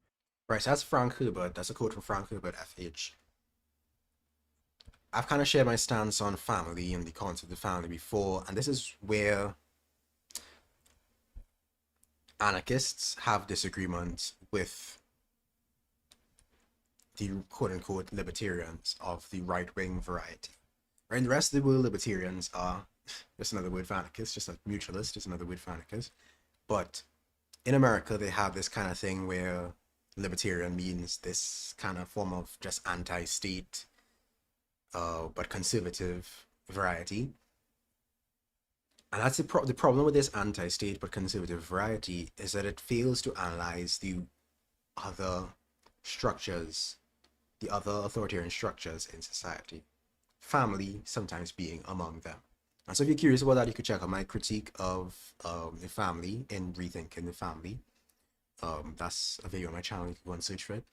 Right. So that's Frank Herbert. That's a quote from Frank Herbert, FH. I've kind of shared my stance on family and the concept of family before, and this is where anarchists have disagreements with the quote unquote libertarians of the right wing variety. Right? And the rest of the world, libertarians are just another word for anarchist, just like mutualist is another word for anarchist. But in America, they have this kind of thing where libertarian means this kind of form of just anti state, but conservative variety. And that's the problem with this anti state but conservative variety is that it fails to analyze the other structures, the other authoritarian structures in society, family sometimes being among them. And so if you're curious about that, you could check out my critique of the family in Rethinking the Family. That's a video on my channel, you can go and search for it.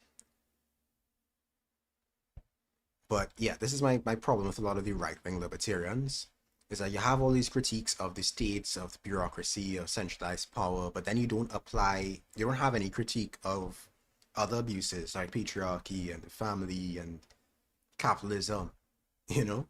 But yeah, this is my problem with a lot of the right-wing libertarians, is that you have all these critiques of the states, of the bureaucracy, of centralized power, but then you don't have any critique of other abuses like patriarchy and the family and capitalism, you know?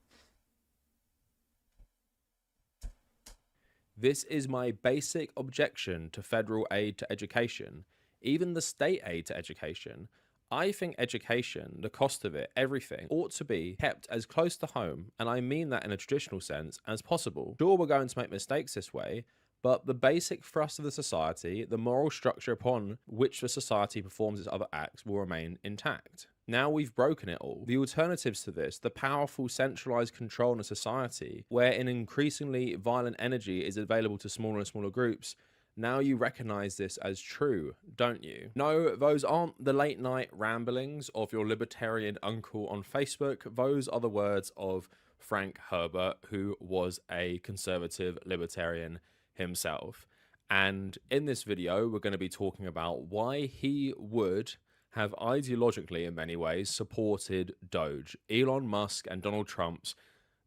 This is my basic objection to federal aid to education, even the state aid to education. I think education, the cost of it, everything, ought to be kept as close to home, and I mean that in a traditional sense, as possible. Sure, we're going to make mistakes this way, but the basic thrust of the society, the moral structure upon which the society performs its other acts, will remain intact. Now we've broken it all. The alternatives to this, the powerful centralized control in a society where an increasingly violent energy is available to smaller and smaller groups, now you recognize this as true, don't you? No, those aren't the late night ramblings of your libertarian uncle on Facebook. Those are the words of Frank Herbert, who was a conservative libertarian himself. And in this video, we're going to be talking about why he would have ideologically, in many ways, supported Doge, Elon Musk and Donald Trump's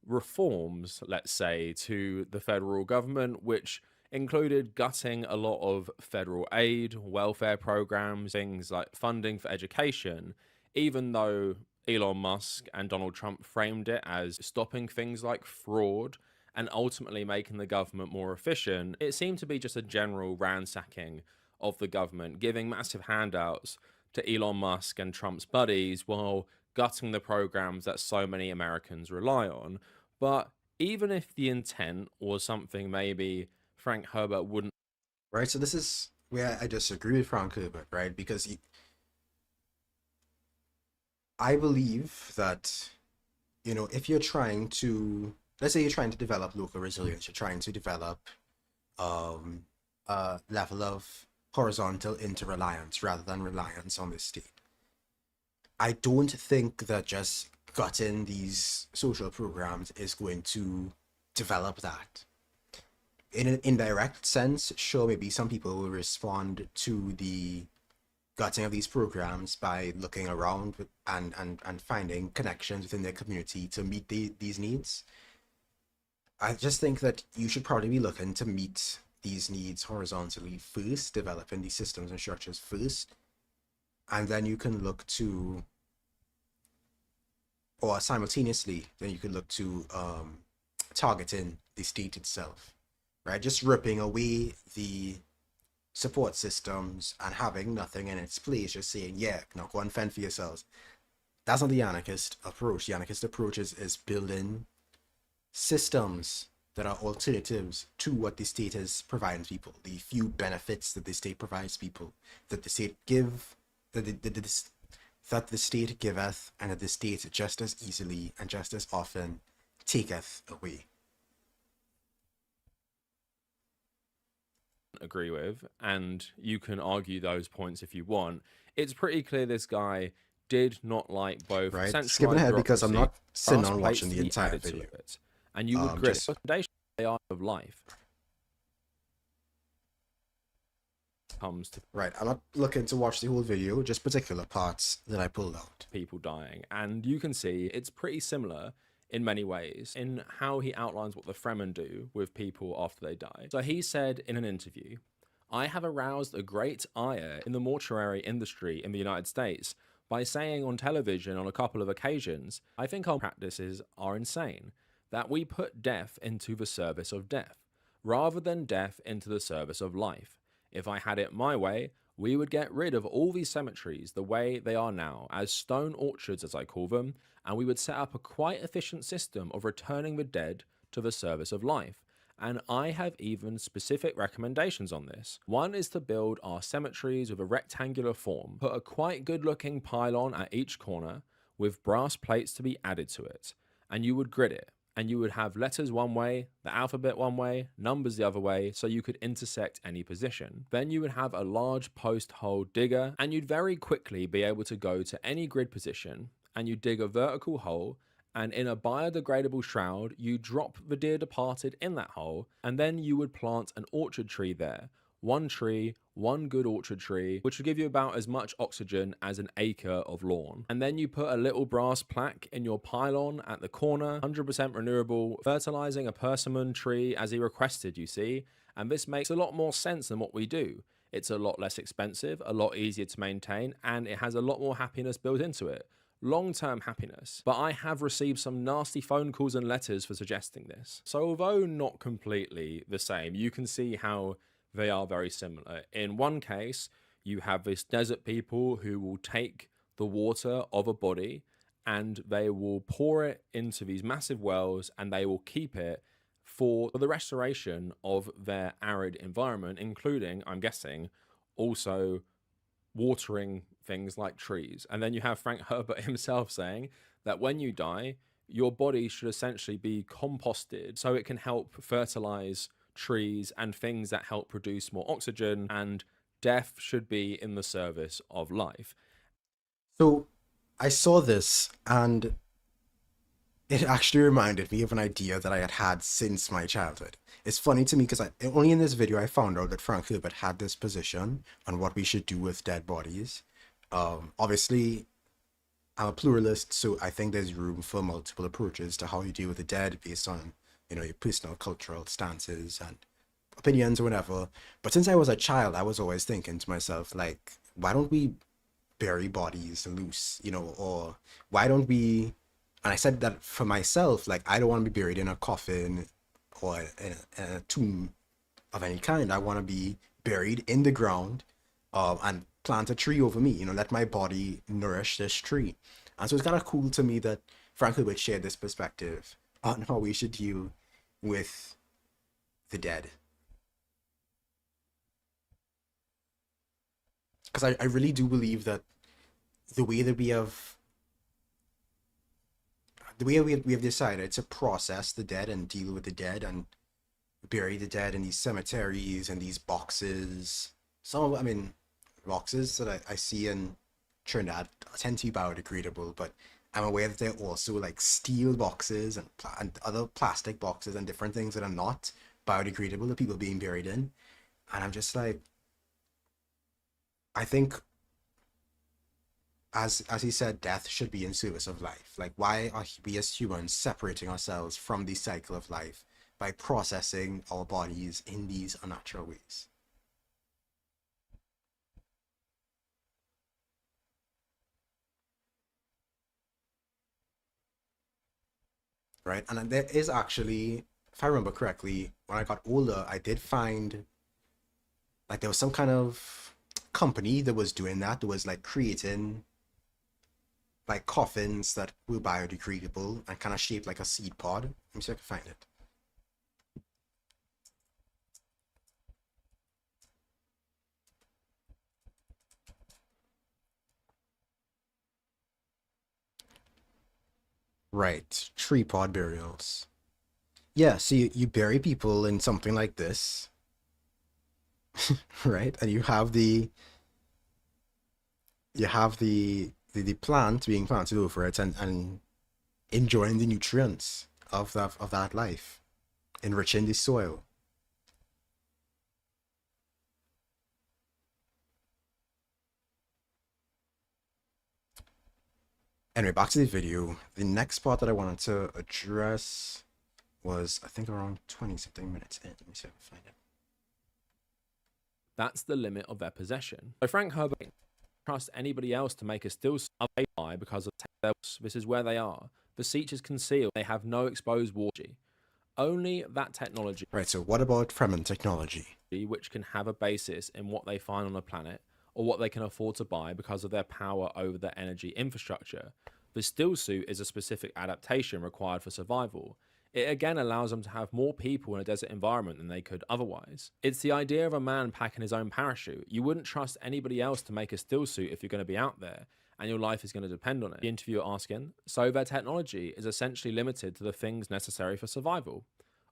reforms, let's say, to the federal government, which included gutting a lot of federal aid, welfare programs, things like funding for education, even though Elon Musk and Donald Trump framed it as stopping things like fraud and ultimately making the government more efficient. It seemed to be just a general ransacking of the government, giving massive handouts to Elon Musk and Trump's buddies while gutting the programs that so many Americans rely on. But even if the intent was something maybe Frank Herbert wouldn't. Right? So this is where I disagree with Frank Herbert, right? Because I believe that, if you're trying to let's say you're trying to develop local resilience, you're trying to develop um, a level of horizontal interreliance rather than reliance on the state. I don't think that just gutting these social programs is going to develop that. In an indirect sense, sure, maybe some people will respond to the gutting of these programs by looking around and finding connections within their community to meet these needs. I just think that you should probably be looking to meet these needs horizontally first, developing these systems and structures first, and then you can look to, or simultaneously, then you can look to targeting the state itself, right? Just ripping away the support systems and having nothing in its place, just saying, yeah, now go and fend for yourselves. That's not the anarchist approach. The anarchist approach is building systems that are alternatives to what the state is providing people, the few benefits that the state provides people, that the state give, that the state giveth, and that the state just as easily and just as often taketh away. Agree with, and you can argue those points if you want. It's pretty clear this guy did not like both Right? Skipping centralized ahead because I'm bureaucracy, not sitting brass on plates watching to the be entire added to video. it, and you would grit Just the foundation of life comes to right. I'm not looking to watch the whole video, just particular parts that I pulled out. people dying. And you can see it's pretty similar in many ways in how he outlines what the Fremen do with people after they die. So he said in an interview, I have aroused a great ire in the mortuary industry in the United States by saying on television on a couple of occasions, I think our practices are insane, that we put death into the service of death, rather than death into the service of life. If I had it my way, we would get rid of all these cemeteries the way they are now, as stone orchards as I call them, and we would set up a quite efficient system of returning the dead to the service of life. And I have even specific recommendations on this. One is to build our cemeteries with a rectangular form, put a quite good looking pylon at each corner with brass plates to be added to it, and you would grid it. And you would have letters one way, the alphabet one way, numbers the other way, so you could intersect any position. Then you would have a large post hole digger, and you'd very quickly be able to go to any grid position, and you dig a vertical hole, and in a biodegradable shroud, you drop the dear departed in that hole, and then you would plant an orchard tree there. One tree, one good orchard tree, which would give you about as much oxygen as an acre of lawn. And then you put a little brass plaque in your pylon at the corner, 100% renewable, fertilizing a persimmon tree as he requested, you see. And this makes a lot more sense than what we do. It's a lot less expensive, a lot easier to maintain, and it has a lot more happiness built into it. Long-term happiness. But I have received some nasty phone calls and letters for suggesting this. So although not completely the same, you can see how they are very similar. In one case, you have this desert people who will take the water of a body and they will pour it into these massive wells and they will keep it for the restoration of their arid environment, including, I'm guessing, also watering things like trees. And then you have Frank Herbert himself saying that when you die, your body should essentially be composted so it can help fertilize trees and things that help produce more oxygen, and death should be in the service of life. So I saw this and it actually reminded me of an idea that I had had since my childhood. It's funny to me because only in this video I found out that Frank Herbert had this position on what we should do with dead bodies. Obviously, I'm a pluralist, so I think there's room for multiple approaches to how you deal with the dead based on, your personal cultural stances and opinions or whatever. But since I was a child, I was always thinking to myself, like, why don't we bury bodies loose, or why don't we, and I said that for myself, like, I don't want to be buried in a coffin or in a tomb of any kind. I want to be buried in the ground, and plant a tree over me, let my body nourish this tree. And so it's kind of cool to me that Frank Herbert shared this perspective on how we should deal with the dead. Because I really do believe that the way that we have the way we have decided to process the dead and deal with the dead and bury the dead in these cemeteries and these boxes. Some of, I mean, boxes that I see in Trinidad tend to be biodegradable, but I'm aware that they're also like steel boxes and, and other plastic boxes and different things that are not biodegradable that people being buried in. And I'm just like, I think as he said, death should be in service of life. Like, why are we as humans separating ourselves from the cycle of life by processing our bodies in these unnatural ways? Right? And there is actually, if I remember correctly, when I got older, I did find like there was some kind of company that was doing that, that was like creating like coffins that were biodegradable and kind of shaped like a seed pod. Let me see if I can find it. Right, tree pod burials. Yeah, so you bury people in something like this, right? And you have the plant being planted over it and enjoying the nutrients of that life, enriching the soil. Anyway, back to the video. The next part that I wanted to address was, I think, around 20 something minutes in. Let me see if I can find it. That's the limit of their possession. So Frank Herbert didn't trust anybody else to make a still by because of this is where they are. The seach is concealed. They have no exposed water. Only that technology, Right, so what about Fremen technology? which can have a basis in what they find on the planet or what they can afford to buy because of their power over their energy infrastructure. The still suit is a specific adaptation required for survival. It again allows them to have more people in a desert environment than they could otherwise. It's the idea of a man packing his own parachute. You wouldn't trust anybody else to make a still suit if you're going to be out there, and your life is going to depend on it. The interviewer asking, so their technology is essentially limited to the things necessary for survival.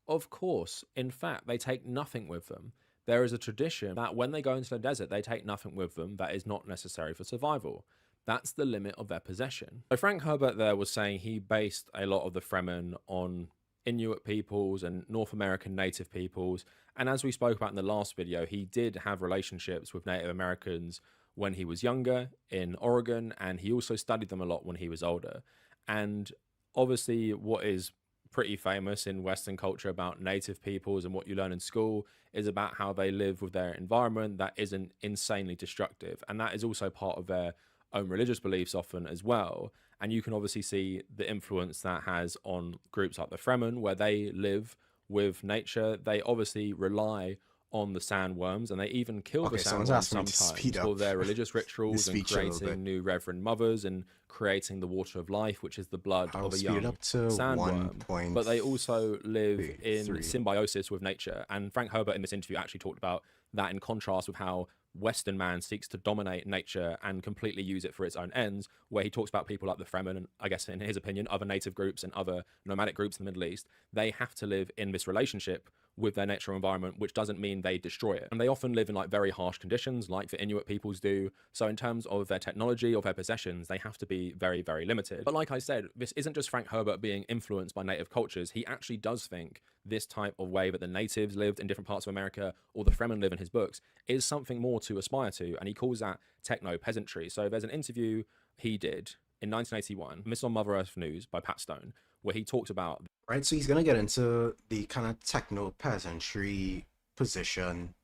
Of course, in fact, they take nothing with them. There is a tradition that when they go into the desert, they take nothing with them that is not necessary for survival. That's the limit of their possession. So Frank Herbert there was saying he based a lot of the Fremen on Inuit peoples and North American native peoples. And as we spoke about in the last video, he did have relationships with Native Americans when he was younger in Oregon, and he also studied them a lot when he was older. And obviously, what is pretty famous in Western culture about native peoples and what you learn in school is about how they live with their environment that isn't insanely destructive. And that is also part of their own religious beliefs often as well. And you can obviously see the influence that has on groups like the Fremen, where they live with nature. They obviously rely on the sandworms, and they even kill the Okay, someone's sandworms asking me to speed sometimes for up their religious this rituals and speech a little bit. creating new reverend mothers and creating the water of life, which is the blood I'll of a speed it young up to sandworm. But they also live in 1.3. symbiosis with nature. And Frank Herbert in this interview actually talked about that in contrast with how Western man seeks to dominate nature and completely use it for its own ends, where he talks about people like the Fremen and, I guess in his opinion, other native groups and other nomadic groups in the Middle East. They have to live in this relationship with their natural environment, which doesn't mean they destroy it. And they often live in like very harsh conditions, like the Inuit peoples do. So in terms of their technology, of their possessions, they have to be very, very limited. But like I said, this isn't just Frank Herbert being influenced by native cultures. He actually does think this type of way that the natives lived in different parts of America, or the Fremen live in his books, is something more to aspire to. And he calls that techno-peasantry. So there's an interview he did in 1981, Miss on Mother Earth News by Pat Stone, where he talked about, Right, so he's gonna get into the kind of techno peasantry position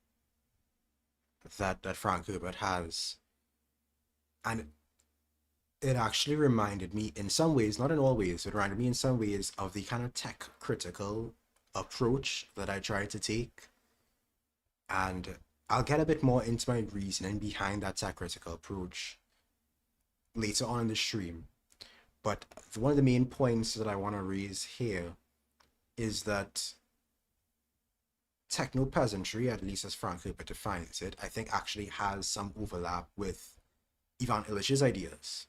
that Frank Herbert has, and it actually reminded me in some ways, not in all ways, it reminded me in some ways of the kind of tech critical approach that I try to take, and I'll get a bit more into my reasoning behind that tech critical approach later on in the stream. But one of the main points that I want to raise here is that techno peasantry, at least as Frank Herbert defines it, I think actually has some overlap with Ivan Illich's ideas.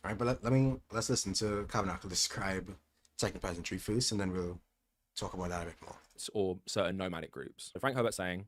All right, but let's listen to Tabernacle describe technopeasantry first, and then we'll talk about that a bit more. Or certain nomadic groups. So Frank Herbert saying,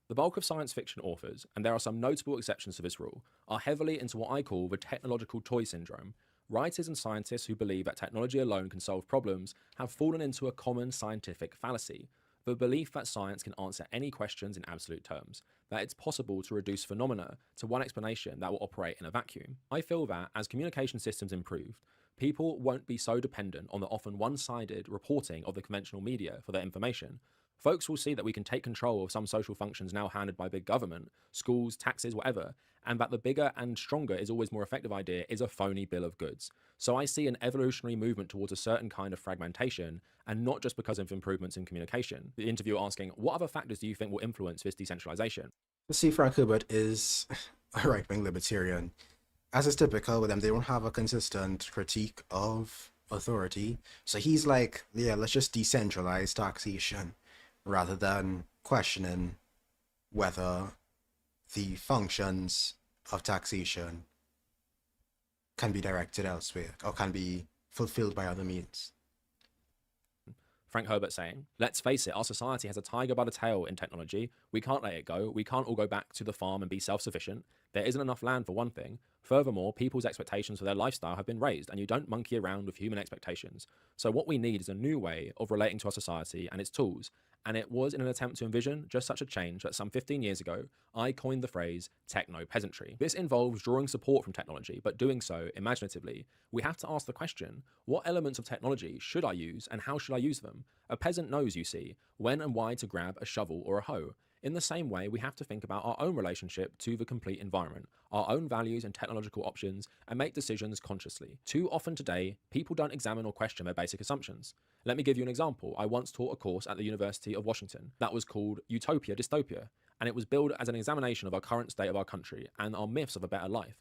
the bulk of science fiction authors, and there are some notable exceptions to this rule, are heavily into what I call the technological toy syndrome. Writers and scientists who believe that technology alone can solve problems have fallen into a common scientific fallacy: the belief that science can answer any questions in absolute terms, that it's possible to reduce phenomena to one explanation that will operate in a vacuum. I feel that as communication systems improved, people won't be so dependent on the often one-sided reporting of the conventional media for their information. Folks will see that we can take control of some social functions now handled by big government, schools, taxes, whatever, and that the bigger and stronger is always more effective idea is a phony bill of goods. So I see an evolutionary movement towards a certain kind of fragmentation, and not just because of improvements in communication. The interviewer asking, what other factors do you think will influence this decentralization? See, Frank Herbert is a right-wing libertarian. As is typical with them, they don't have a consistent critique of authority. So he's like, yeah, let's just decentralize taxation rather than questioning whether the functions of taxation can be directed elsewhere or can be fulfilled by other means. Frank Herbert saying, let's face it, our society has a tiger by the tail in technology. We can't let it go. We can't all go back to the farm and be self-sufficient. There isn't enough land for one thing. Furthermore, people's expectations for their lifestyle have been raised, and you don't monkey around with human expectations. So what we need is a new way of relating to our society and its tools. And it was in an attempt to envision just such a change that some 15 years ago, I coined the phrase techno-peasantry. This involves drawing support from technology, but doing so imaginatively. We have to ask the question, what elements of technology should I use and how should I use them? A peasant knows, you see, when and why to grab a shovel or a hoe. In the same way, we have to think about our own relationship to the complete environment, our own values and technological options, and make decisions consciously. Too often today, people don't examine or question their basic assumptions. Let me give you an example. I once taught a course at the University of Washington that was called Utopia Dystopia, and it was billed as an examination of our current state of our country and our myths of a better life.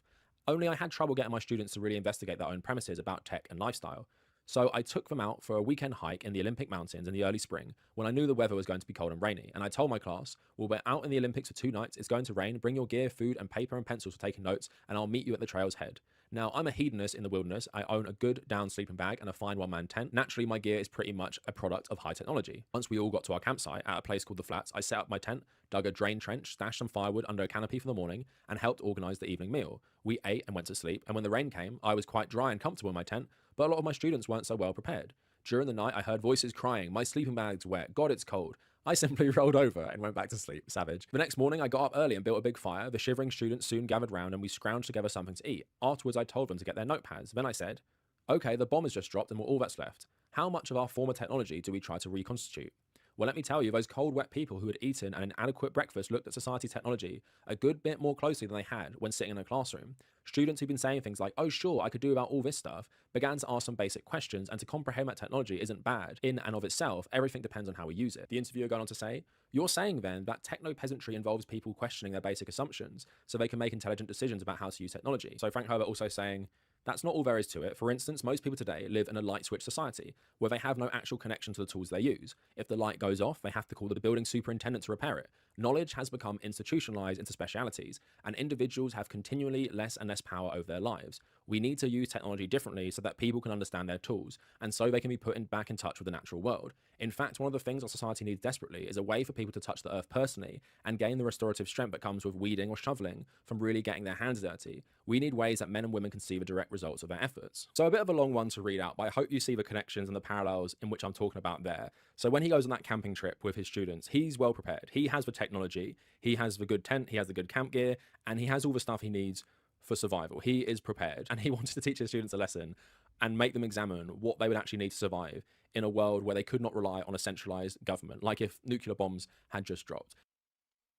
Only I had trouble getting my students to really investigate their own premises about tech and lifestyle. So I took them out for a weekend hike in the Olympic Mountains in the early spring when I knew the weather was going to be cold and rainy. And I told my class, well, we're out in the Olympics for 2 nights, it's going to rain, bring your gear, food, and paper and pencils for taking notes, and I'll meet you at the trail's head. Now, I'm a hedonist in the wilderness. I own a good down sleeping bag and a fine one-man tent. Naturally, my gear is pretty much a product of high technology. Once we all got to our campsite at a place called the Flats, I set up my tent, dug a drain trench, stashed some firewood under a canopy for the morning, and helped organize the evening meal. We ate and went to sleep, and when the rain came, I was quite dry and comfortable in my tent, but a lot of my students weren't so well prepared. During the night, I heard voices crying, my sleeping bag's wet, God, it's cold. I simply rolled over and went back to sleep, savage. The next morning, I got up early and built a big fire. The shivering students soon gathered round and we scrounged together something to eat. Afterwards, I told them to get their notepads. Then I said, okay, the bomb has just dropped and we're all that's left. How much of our former technology do we try to reconstitute? Well, let me tell you, those cold, wet people who had eaten an inadequate breakfast looked at society technology a good bit more closely than they had when sitting in a classroom. Students who've been saying things like, oh sure, I could do about all this stuff, began to ask some basic questions and to comprehend that technology isn't bad in and of itself, everything depends on how we use it. The interviewer going on to say, you're saying then that techno-peasantry involves people questioning their basic assumptions so they can make intelligent decisions about how to use technology. So Frank Herbert also saying, that's not all there is to it. For instance, most people today live in a light switch society where they have no actual connection to the tools they use. If the light goes off, they have to call the building superintendent to repair it. Knowledge has become institutionalized into specialities, and individuals have continually less and less power over their lives. We need to use technology differently so that people can understand their tools, and so they can be put back in touch with the natural world. In fact, one of the things our society needs desperately is a way for people to touch the earth personally and gain the restorative strength that comes with weeding or shoveling from really getting their hands dirty. We need ways that men and women can see the direct results of their efforts. So a bit of a long one to read out, but I hope you see the connections and the parallels in which I'm talking about there. So when he goes on that camping trip with his students, he's well prepared. He has the technology, he has the good tent, he has the good camp gear, and he has all the stuff he needs for survival. He is prepared, and he wanted to teach his students a lesson and make them examine what they would actually need to survive in a world where they could not rely on a centralized government, like if nuclear bombs had just dropped.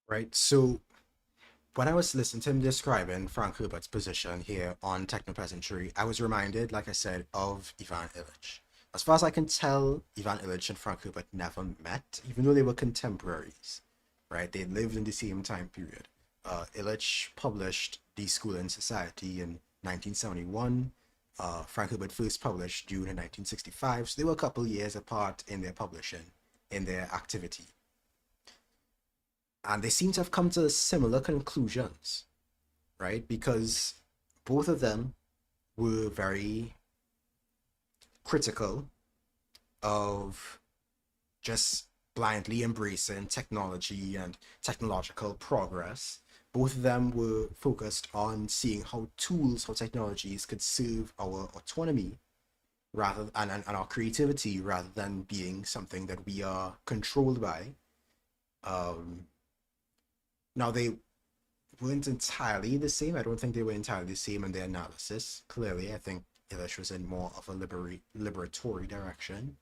Right, so when I was listening to him describing Frank Herbert's position here on technopeasantry, I was reminded, like I said, of Ivan Illich. As far as I can tell, Ivan Illich and Frank Herbert never met, even though they were contemporaries, right? They lived in the same time period. Illich published The School and Society in 1971. Frank Herbert first published Dune in 1965, so they were a couple years apart in their publishing, in their activity. And they seem to have come to similar conclusions, right? Because both of them were very critical of just blindly embracing technology and technological progress. Both of them were focused on seeing how tools, how technologies could serve our autonomy rather and our creativity rather than being something that we are controlled by. Um, Now they weren't entirely the same. I don't think they were entirely the same in their analysis. Clearly, I think Illich was in more of a liberatory direction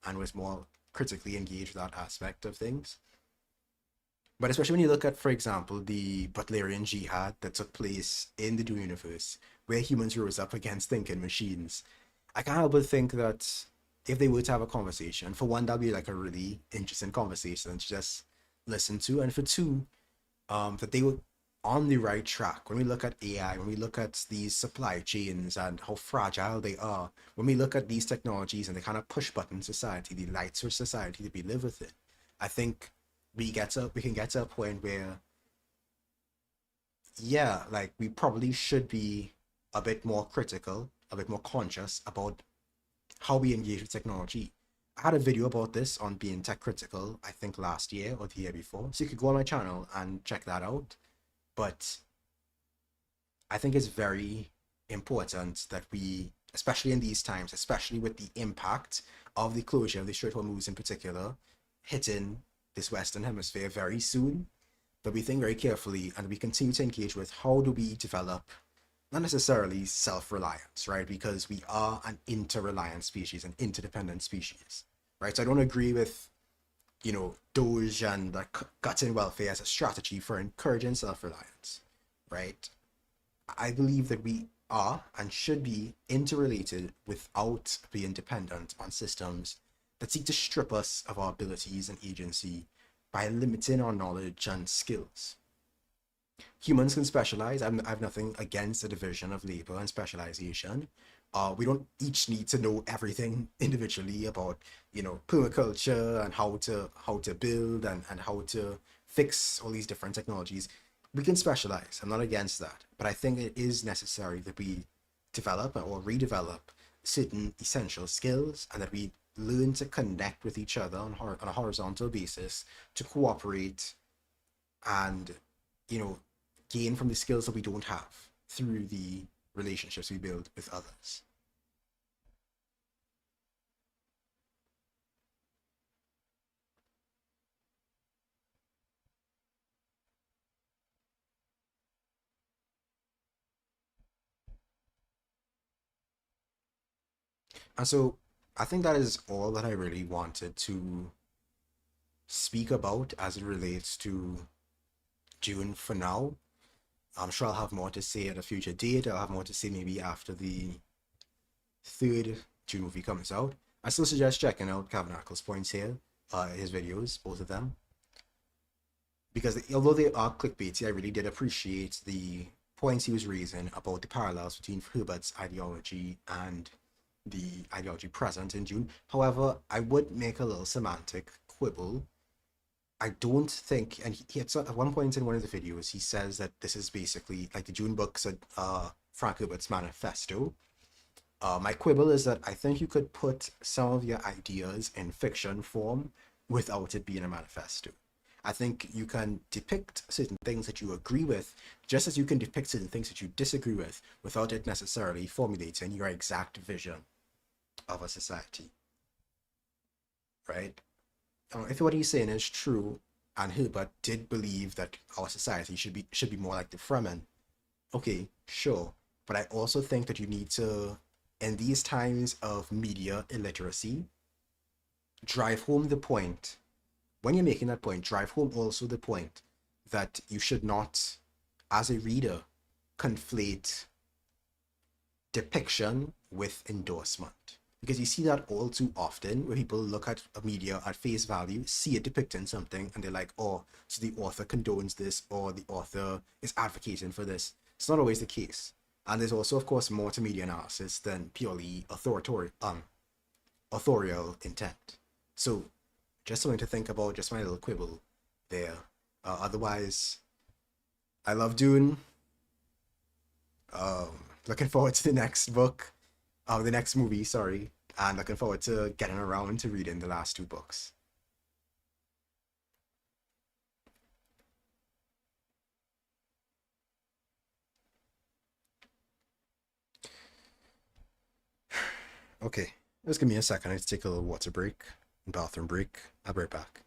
and was more critically engaged with that aspect of things. But especially when you look at, for example, the Butlerian jihad that took place in the Dune universe, where humans rose up against thinking machines, I can't help but think that if they were to have a conversation, for one, that'd be like a really interesting conversation to just listen to, and for two, that they were on the right track. When we look at AI, when we look at these supply chains and how fragile they are, when we look at these technologies and the kind of push button society, the light switch society that we live within, I think we can get to a point where, yeah, like we probably should be a bit more critical, a bit more conscious about how we engage with technology. I had a video about this on being tech critical, I think last year or the year before. So you could go on my channel and check that out. But I think it's very important that we, especially in these times, especially with the impact of the closure of the Strait of Hormuz in particular, hitting this Western Hemisphere very soon, that we think very carefully and we continue to engage with how do we develop not necessarily self-reliance, right? Because we are an inter-reliant species, an interdependent species, right? So I don't agree with, Doge and like cutting welfare as a strategy for encouraging self-reliance, right? I believe that we are and should be interrelated without being dependent on systems that seek to strip us of our abilities and agency by limiting our knowledge and skills. Humans can specialize. I have nothing against the division of labor and specialization. We don't each need to know everything individually about, permaculture and how to build and how to fix all these different technologies. We can specialize. I'm not against that, but I think it is necessary that we develop or redevelop certain essential skills and that we learn to connect with each other on a horizontal basis to cooperate and, you know, gain from the skills that we don't have through the relationships we build with others. And so I think that is all that I really wanted to speak about as it relates to June for now. I'm sure I'll have more to say at a future date. I'll have more to say maybe after the third June movie comes out. I still suggest checking out Cavernacle's points here, his videos, both of them, because although they are clickbaity, I really did appreciate the points he was raising about the parallels between Herbert's ideology and the ideology present in June. However, I would make a little semantic quibble. I don't think, and at one point in one of the videos, he says that this is basically like the June books, Frank Herbert's manifesto. My quibble is that I think you could put some of your ideas in fiction form without it being a manifesto. I think you can depict certain things that you agree with, just as you can depict certain things that you disagree with, without it necessarily formulating your exact vision of a society, right? If what he's saying is true, and Hilbert did believe that our society should be more like the Fremen, okay, sure. But I also think that you need to, in these times of media illiteracy, drive home the point. When you're making that point, drive home also the point that you should not, as a reader, conflate depiction with endorsement. Because you see that all too often where people look at a media at face value, see it depicting something, and they're like, oh, so the author condones this or the author is advocating for this. It's not always the case. And there's also, of course, more to media analysis than purely authorial intent. So just something to think about, just my little quibble there. Otherwise, I love Dune. Looking forward to the next book, the next movie, sorry, and looking forward to getting around to reading the last two books. Okay, just give me a second. I need to take a little water break, bathroom break. I'll be right back.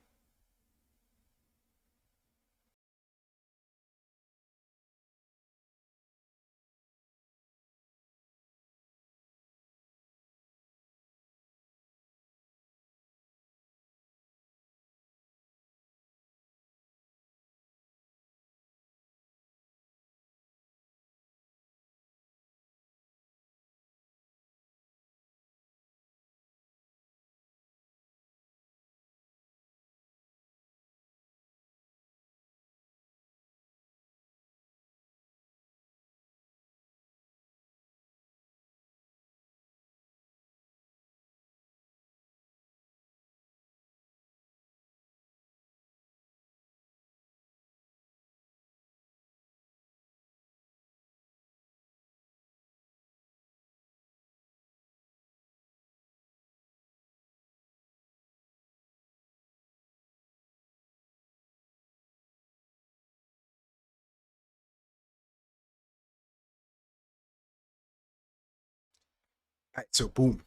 All right, so boom.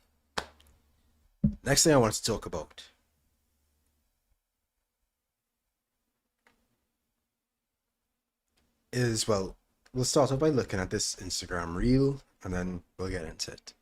Next thing I want to talk about is, well, we'll start off by looking at this Instagram reel, and then we'll get into it.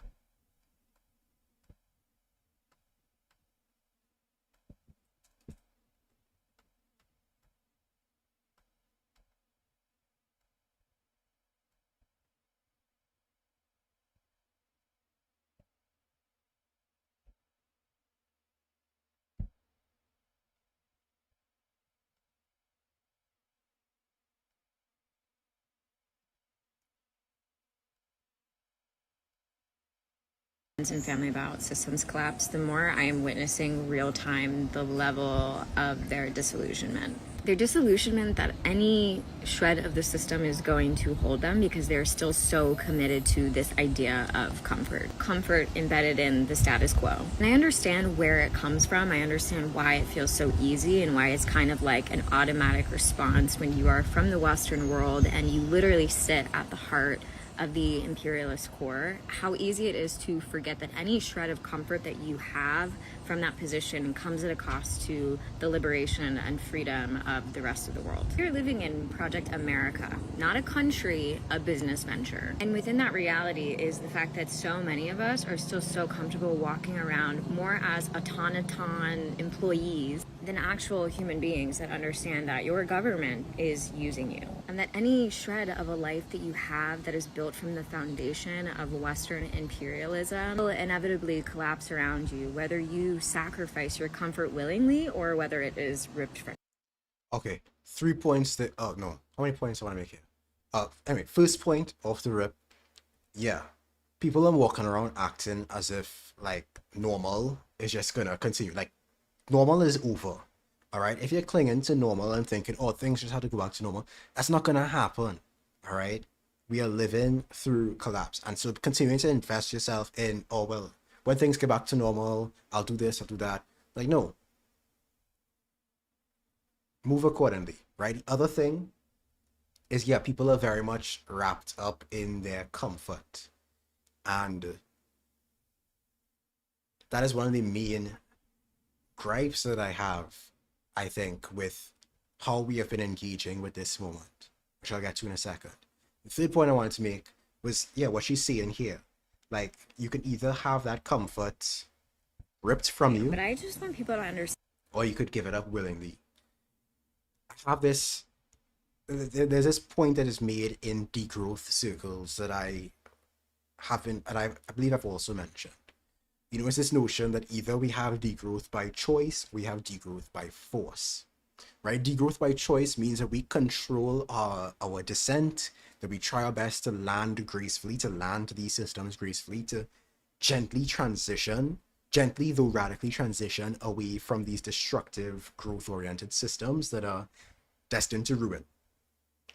And family about systems collapse, the more I am witnessing real time the level of their disillusionment. Their disillusionment that any shred of the system is going to hold them because they're still so committed to this idea of comfort embedded in the status quo. And I understand where it comes from. I understand why it feels so easy and why it's kind of like an automatic response when you are from the Western world and you literally sit at the heart of the imperialist core, how easy it is to forget that any shred of comfort that you have from that position comes at a cost to the liberation and freedom of the rest of the world. You're living in Project America, not a country, a business venture. And within that reality is the fact that so many of us are still so comfortable walking around more as automaton employees than actual human beings that understand that your government is using you. And that any shred of a life that you have that is built from the foundation of Western imperialism will inevitably collapse around you, whether you sacrifice your comfort willingly or whether it is ripped from. Okay, 3 points that, oh no, how many points do I want to make here? Anyway, first point off the rip, yeah, people are walking around acting as if like normal is just gonna continue. Like normal is over. All right. If you're clinging to normal and thinking, oh, things just have to go back to normal, that's not gonna happen. All right. We are living through collapse. And so continuing to invest yourself in, oh well, when things get back to normal, I'll do this, I'll do that. Like, no, move accordingly. Right. The other thing is, yeah, people are very much wrapped up in their comfort. And that is one of the main gripes that I have, I think, with how we have been engaging with this moment, which I'll get to in a second. The third point I wanted to make was, yeah, what she's saying here. Like, you can either have that comfort ripped from you, But I just want people to understand. or you could give it up willingly. I have this, there's this point that is made in degrowth circles that I haven't, and I believe I've also mentioned. You know, it's this notion that either we have degrowth by choice, we have degrowth by force, right? Degrowth by choice means that we control our descent, that we try our best to land gracefully, to land these systems gracefully, to gently transition, gently though radically transition away from these destructive, growth-oriented systems that are destined to ruin.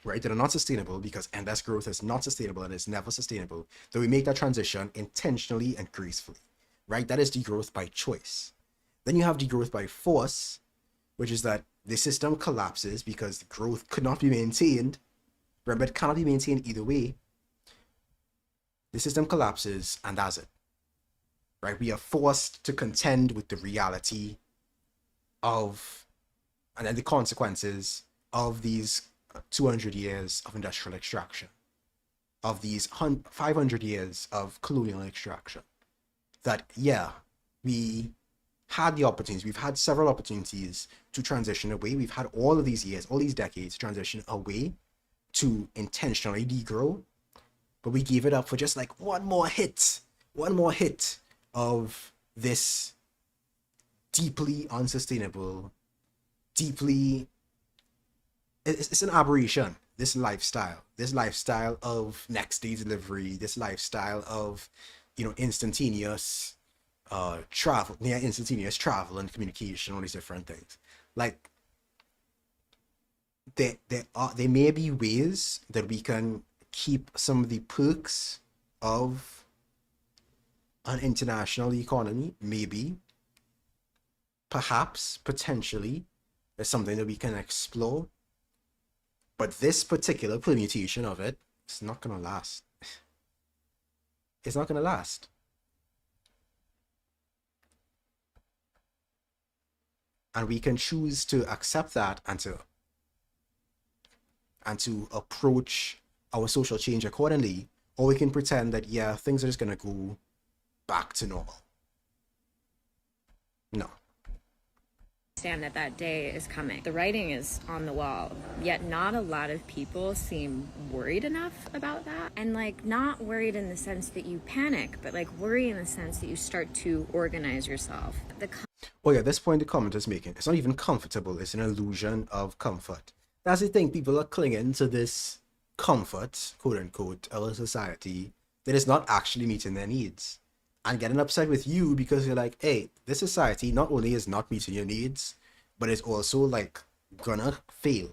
right, that are not sustainable, because endless growth is not sustainable and is never sustainable, that we make that transition intentionally and gracefully, right? That is degrowth by choice. Then you have degrowth by force, which is that the system collapses because the growth could not be maintained. Remember, it cannot be maintained either way. The system collapses, and that's it, right? We are forced to contend with the reality of, and then the consequences of these 200 years of industrial extraction, of these 500 years of colonial extraction. That, yeah, we had the opportunities, we've had several opportunities to transition away. We've had all of these years, all these decades, transition away to intentionally degrow, but we gave it up for just like one more hit of this deeply unsustainable, deeply, it's an aberration, this lifestyle of next day delivery, this lifestyle of, instantaneous instantaneous travel and communication, all these different things. Like, there may be ways that we can keep some of the perks of an international economy, maybe, perhaps, potentially, there's something that we can explore. But this particular permutation of it, it's not gonna last. It's not gonna last. And we can choose to accept that and to approach our social change accordingly, or we can pretend that, yeah, things are just gonna go back to normal. No. Understand that day is coming. The writing is on the wall, yet not a lot of people seem worried enough about that. And like, not worried in the sense that you panic, but like worry in the sense that you start to organize yourself. Oh yeah, this point the comment is making, it's not even comfortable, it's an illusion of comfort. That's the thing, people are clinging to this comfort, quote unquote, of a society that is not actually meeting their needs, and getting upset with you because you're like, hey, this society not only is not meeting your needs, but it's also like gonna fail.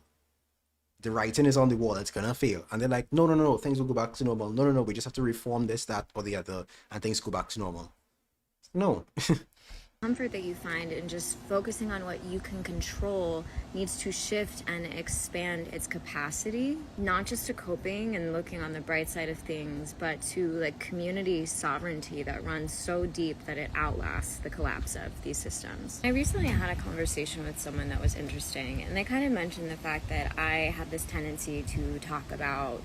The writing is on the wall, it's gonna fail. And they're like, no, things will go back to normal. No, we just have to reform this, that, or the other, and things go back to normal. No. Comfort that you find in just focusing on what you can control needs to shift and expand its capacity, not just to coping and looking on the bright side of things, but to like community sovereignty that runs so deep that it outlasts the collapse of these systems. I recently had a conversation with someone that was interesting, and they kind of mentioned the fact that I have this tendency to talk about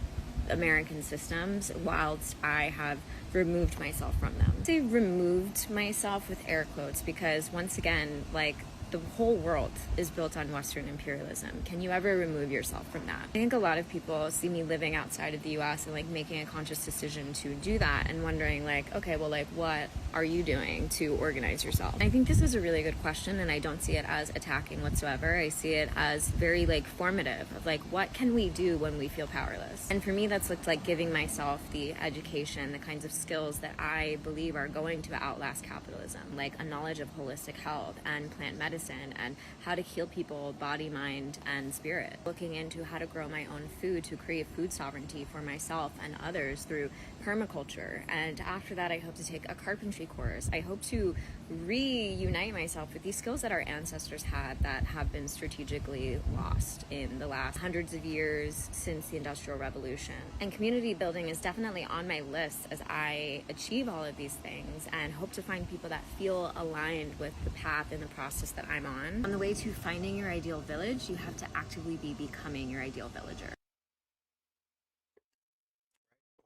American systems whilst I have removed myself from them. I say removed myself with air quotes because, once again, like, the whole world is built on Western imperialism. Can you ever remove yourself from that? I think a lot of people see me living outside of the US and like making a conscious decision to do that and wondering like, okay, well, like, what are you doing to organize yourself? I think this is a really good question, and I don't see it as attacking whatsoever. I see it as very like formative of like, what can we do when we feel powerless? And for me, that's looked like giving myself the education, the kinds of skills that I believe are going to outlast capitalism, like a knowledge of holistic health and plant medicine and how to heal people, body, mind, and spirit. Looking into how to grow my own food to create food sovereignty for myself and others through permaculture. And after that, I hope to take a carpentry course. I hope to reunite myself with these skills that our ancestors had that have been strategically lost in the last hundreds of years since the Industrial Revolution. And community building is definitely on my list as I achieve all of these things and hope to find people that feel aligned with the path and the process that I'm on. On the way to finding your ideal village, you have to actively be becoming your ideal villager.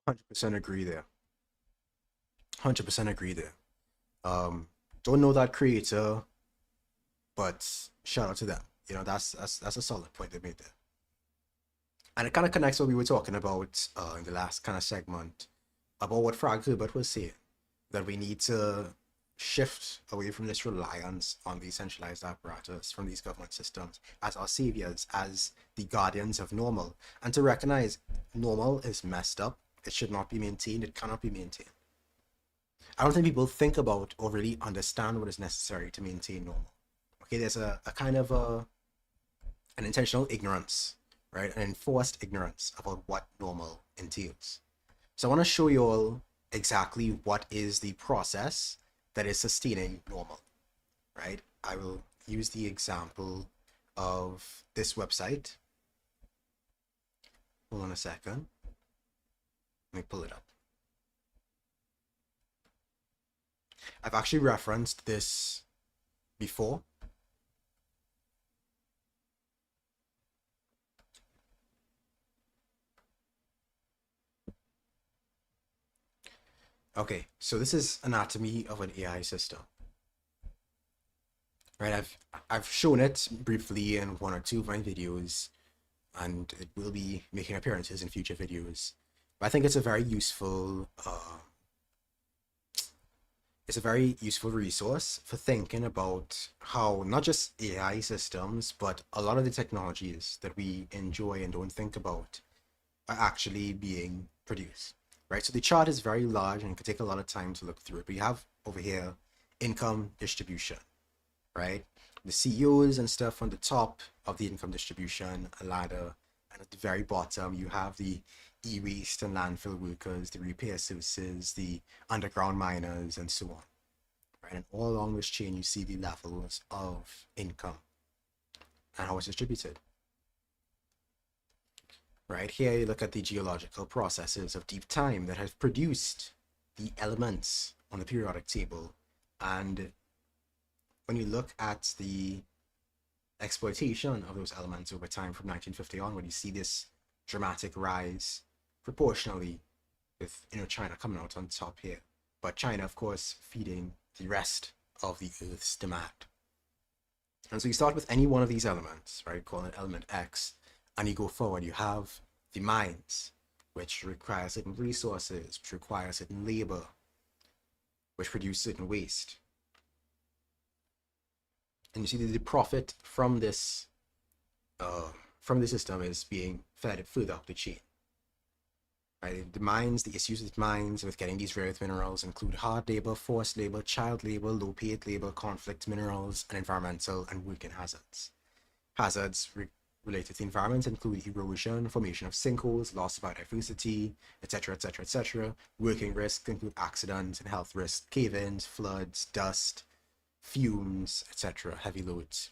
100% agree there. 100% agree there. Don't know that creator, but shout out to them. You know, that's a solid point they made there. And it kind of connects what we were talking about in the last kind of segment about what Frag Herbert was saying, that we need to shift away from this reliance on the centralized apparatus, from these government systems as our saviors, as the guardians of normal, and to recognize normal is messed up. It should not be maintained. It cannot be maintained. I don't think people think about or really understand what is necessary to maintain normal. Okay, there's a kind of an intentional ignorance right? An enforced ignorance about what normal entails. So I want to show you all exactly what is the process that is sustaining normal, right? I will use the example of this website. Hold on a second. Let me pull it up. I've actually referenced this before. Okay, so this is anatomy of an AI system. Right, I've shown it briefly in one or two of my videos, and it will be making appearances in future videos. But I think it's a very useful resource for thinking about how not just AI systems, but a lot of the technologies that we enjoy and don't think about are actually being produced. Right, so the chart is very large and it could take a lot of time to look through it. But you have over here income distribution, right? The CEOs and stuff on the top of the income distribution ladder, and at the very bottom you have the e-waste and landfill workers, the repair services, the underground miners, and so on. Right, and all along this chain you see the levels of income and how it's distributed. Right here you look at the geological processes of deep time that have produced the elements on the periodic table, and when you look at the exploitation of those elements over time from 1950 on, when you see this dramatic rise proportionally with China coming out on top here, but China of course feeding the rest of the Earth's demand. And so you start with any one of these elements, right? Call it element X, and you go forward. You have the mines, which require certain resources, which require certain labor, which produce certain waste. And you see that the profit from this system is being fed further up the chain. Right? The mines, the issues with mines, with getting these rare earth minerals include hard labor, forced labor, child labor, low-paid labor, conflict minerals, and environmental and working hazards. Hazards related to the environment include erosion, formation of sinkholes, loss of biodiversity, etc., etc., etc. Working risks include accidents and health risks, cave-ins, floods, dust, fumes, etc., heavy loads.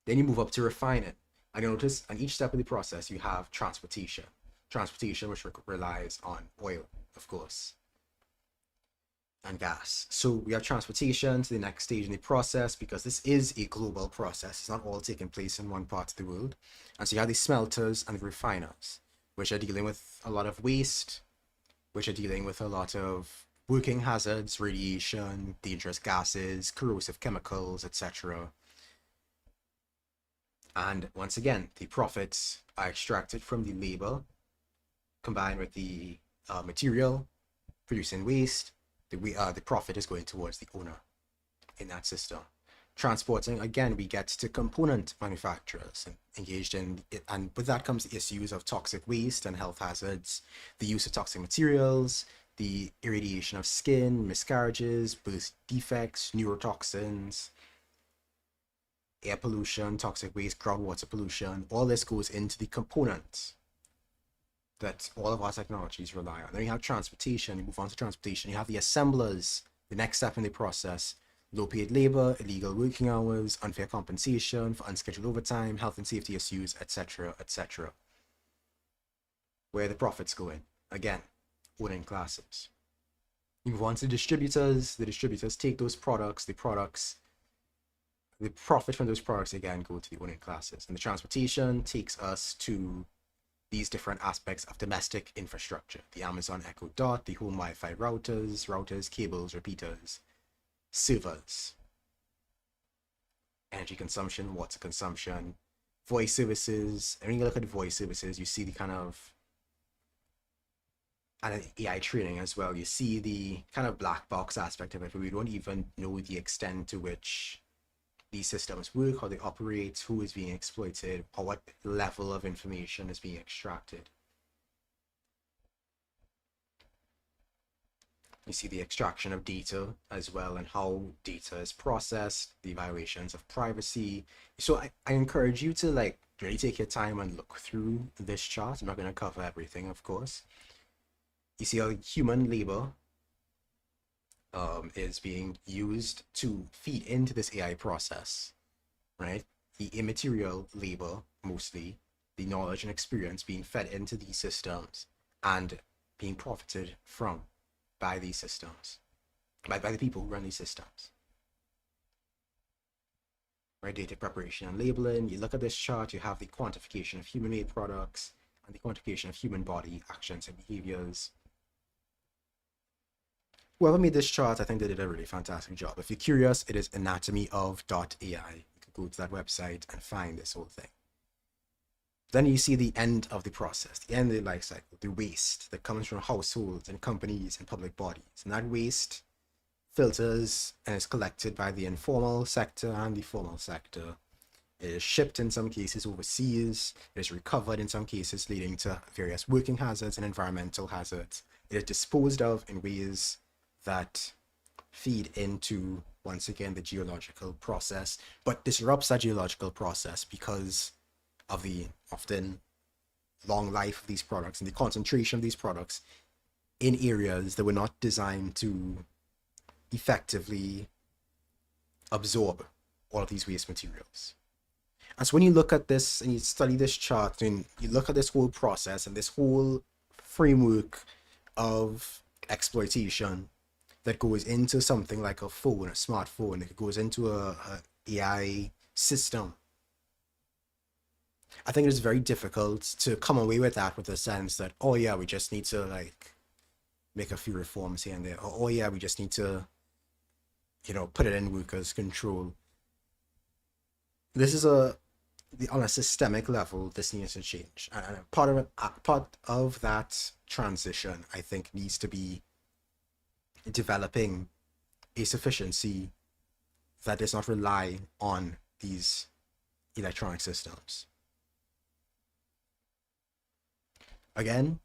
Then you move up to refine it. And you notice on each step of the process, you have transportation. Transportation, which relies on oil, of course, and gas. So we have transportation to the next stage in the process, because this is a global process. It's not all taking place in one part of the world. And so you have the smelters and the refiners, which are dealing with a lot of waste, which are dealing with a lot of working hazards, radiation, dangerous gases, corrosive chemicals, etc. And once again, the profits are extracted from the labor combined with the material producing waste. The profit is going towards the owner in that system. Transporting, again, we get to component manufacturers engaged in it, and with that comes the issues of toxic waste and health hazards, the use of toxic materials, the irradiation of skin, miscarriages, birth defects, neurotoxins, air pollution, toxic waste, groundwater pollution. All this goes into the components that all of our technologies rely on. Then you have transportation. You move on to transportation. You have the assemblers, the next step in the process: low-paid labor, illegal working hours, unfair compensation for unscheduled overtime, health and safety issues, etc., etc. Where the profits go in, again, owning classes. You move on to distributors. The distributors take those products. The profit from those products again go to the owning classes. And the transportation takes us to these different aspects of domestic infrastructure: the Amazon Echo Dot, the home Wi-Fi routers, cables, repeaters, servers, energy consumption, water consumption, voice services. And when you look at voice services, you see the kind of, and AI training as well, you see the kind of black box aspect of it, where we don't even know the extent to which these systems work, how they operate, who is being exploited, or what level of information is being extracted. You see the extraction of data as well, and how data is processed, the violations of privacy. So I encourage you to really take your time and look through this chart. I'm not going to cover everything, of course. You see how human labor is being used to feed into this AI process, right? The immaterial labor, mostly, the knowledge and experience being fed into these systems and being profited from by these systems, by the people who run these systems. Right, data preparation and labeling. You look at this chart, you have the quantification of human-made products and the quantification of human body actions and behaviors. Whoever made this chart, I think they did a really fantastic job. If you're curious, it is anatomyof.ai. You can go to that website and find this whole thing. Then you see the end of the process, the end of the life cycle, the waste that comes from households and companies and public bodies. And that waste filters and is collected by the informal sector and the formal sector. It is shipped in some cases overseas. It is recovered in some cases, leading to various working hazards and environmental hazards. It is disposed of in ways that feed into, once again, the geological process, but disrupts that geological process because of the often long life of these products and the concentration of these products in areas that were not designed to effectively absorb all of these waste materials. And so when you look at this and you study this chart and you look at this whole process and this whole framework of exploitation that goes into something like a phone, a smartphone, it goes into a AI system, I think it's very difficult to come away with that with a sense that, oh yeah, we just need to like make a few reforms here and there, or oh yeah, we just need to, you know, put it in workers' control. This is on a systemic level, this needs to change, and part of that transition, I think, needs to be developing a sufficiency that does not rely on these electronic systems. Again,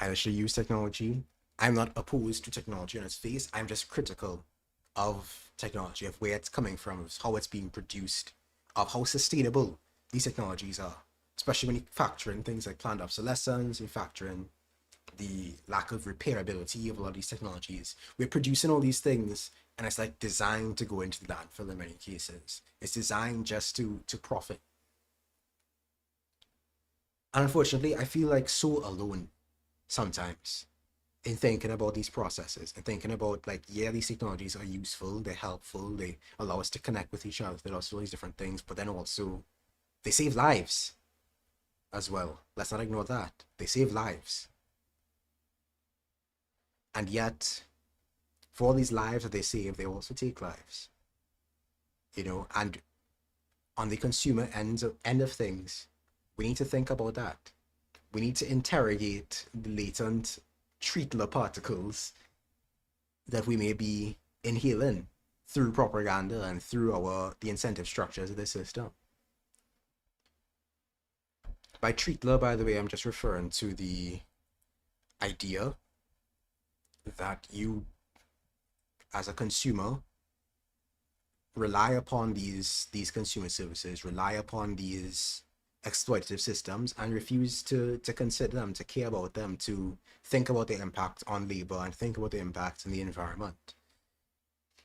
I actually use technology. I'm not opposed to technology on its face. I'm just critical of technology, of where it's coming from, of how it's being produced, of how sustainable these technologies are, especially when you factor in things like planned obsolescence, you factor in the lack of repairability of a lot of these technologies. We're producing all these things and it's like designed to go into the landfill in many cases. It's designed just to profit. And unfortunately, I feel like so alone sometimes in thinking about these processes and thinking about like, yeah, these technologies are useful, they're helpful, they allow us to connect with each other, they allow us to do all these different things, but then also they save lives as well. Let's not ignore that. They save lives. And yet, for all these lives that they save, they also take lives. You know, and on the consumer end of things, we need to think about that. We need to interrogate the latent treatler particles that we may be inhaling through propaganda and through the incentive structures of the system. By treatler, by the way, I'm just referring to the idea that you, as a consumer, rely upon these consumer services, rely upon these exploitative systems, and refuse to consider them, to care about them, to think about the impact on labor and think about the impact on the environment.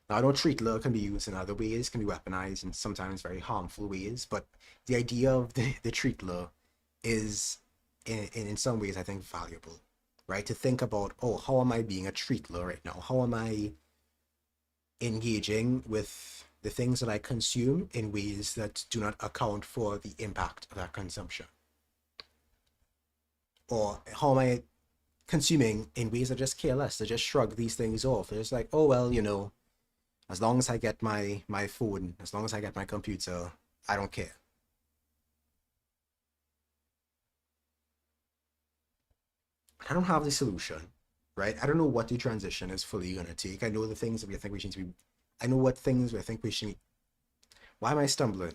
Now, I know treatler can be used in other ways, can be weaponized in sometimes very harmful ways, but the idea of the treatler is, in some ways, I think, valuable, right? To think about, oh, how am I being a treatler right now? How am I engaging with the things that I consume in ways that do not account for the impact of that consumption? Or how am I consuming in ways that just care less, that just shrug these things off? It's like, oh, well, you know, as long as I get my phone, as long as I get my computer, I don't care. I don't have the solution, right? I don't know what the transition is fully going to take. I know the things that we think we should be, I know what things we think we should be. Why am I stumbling?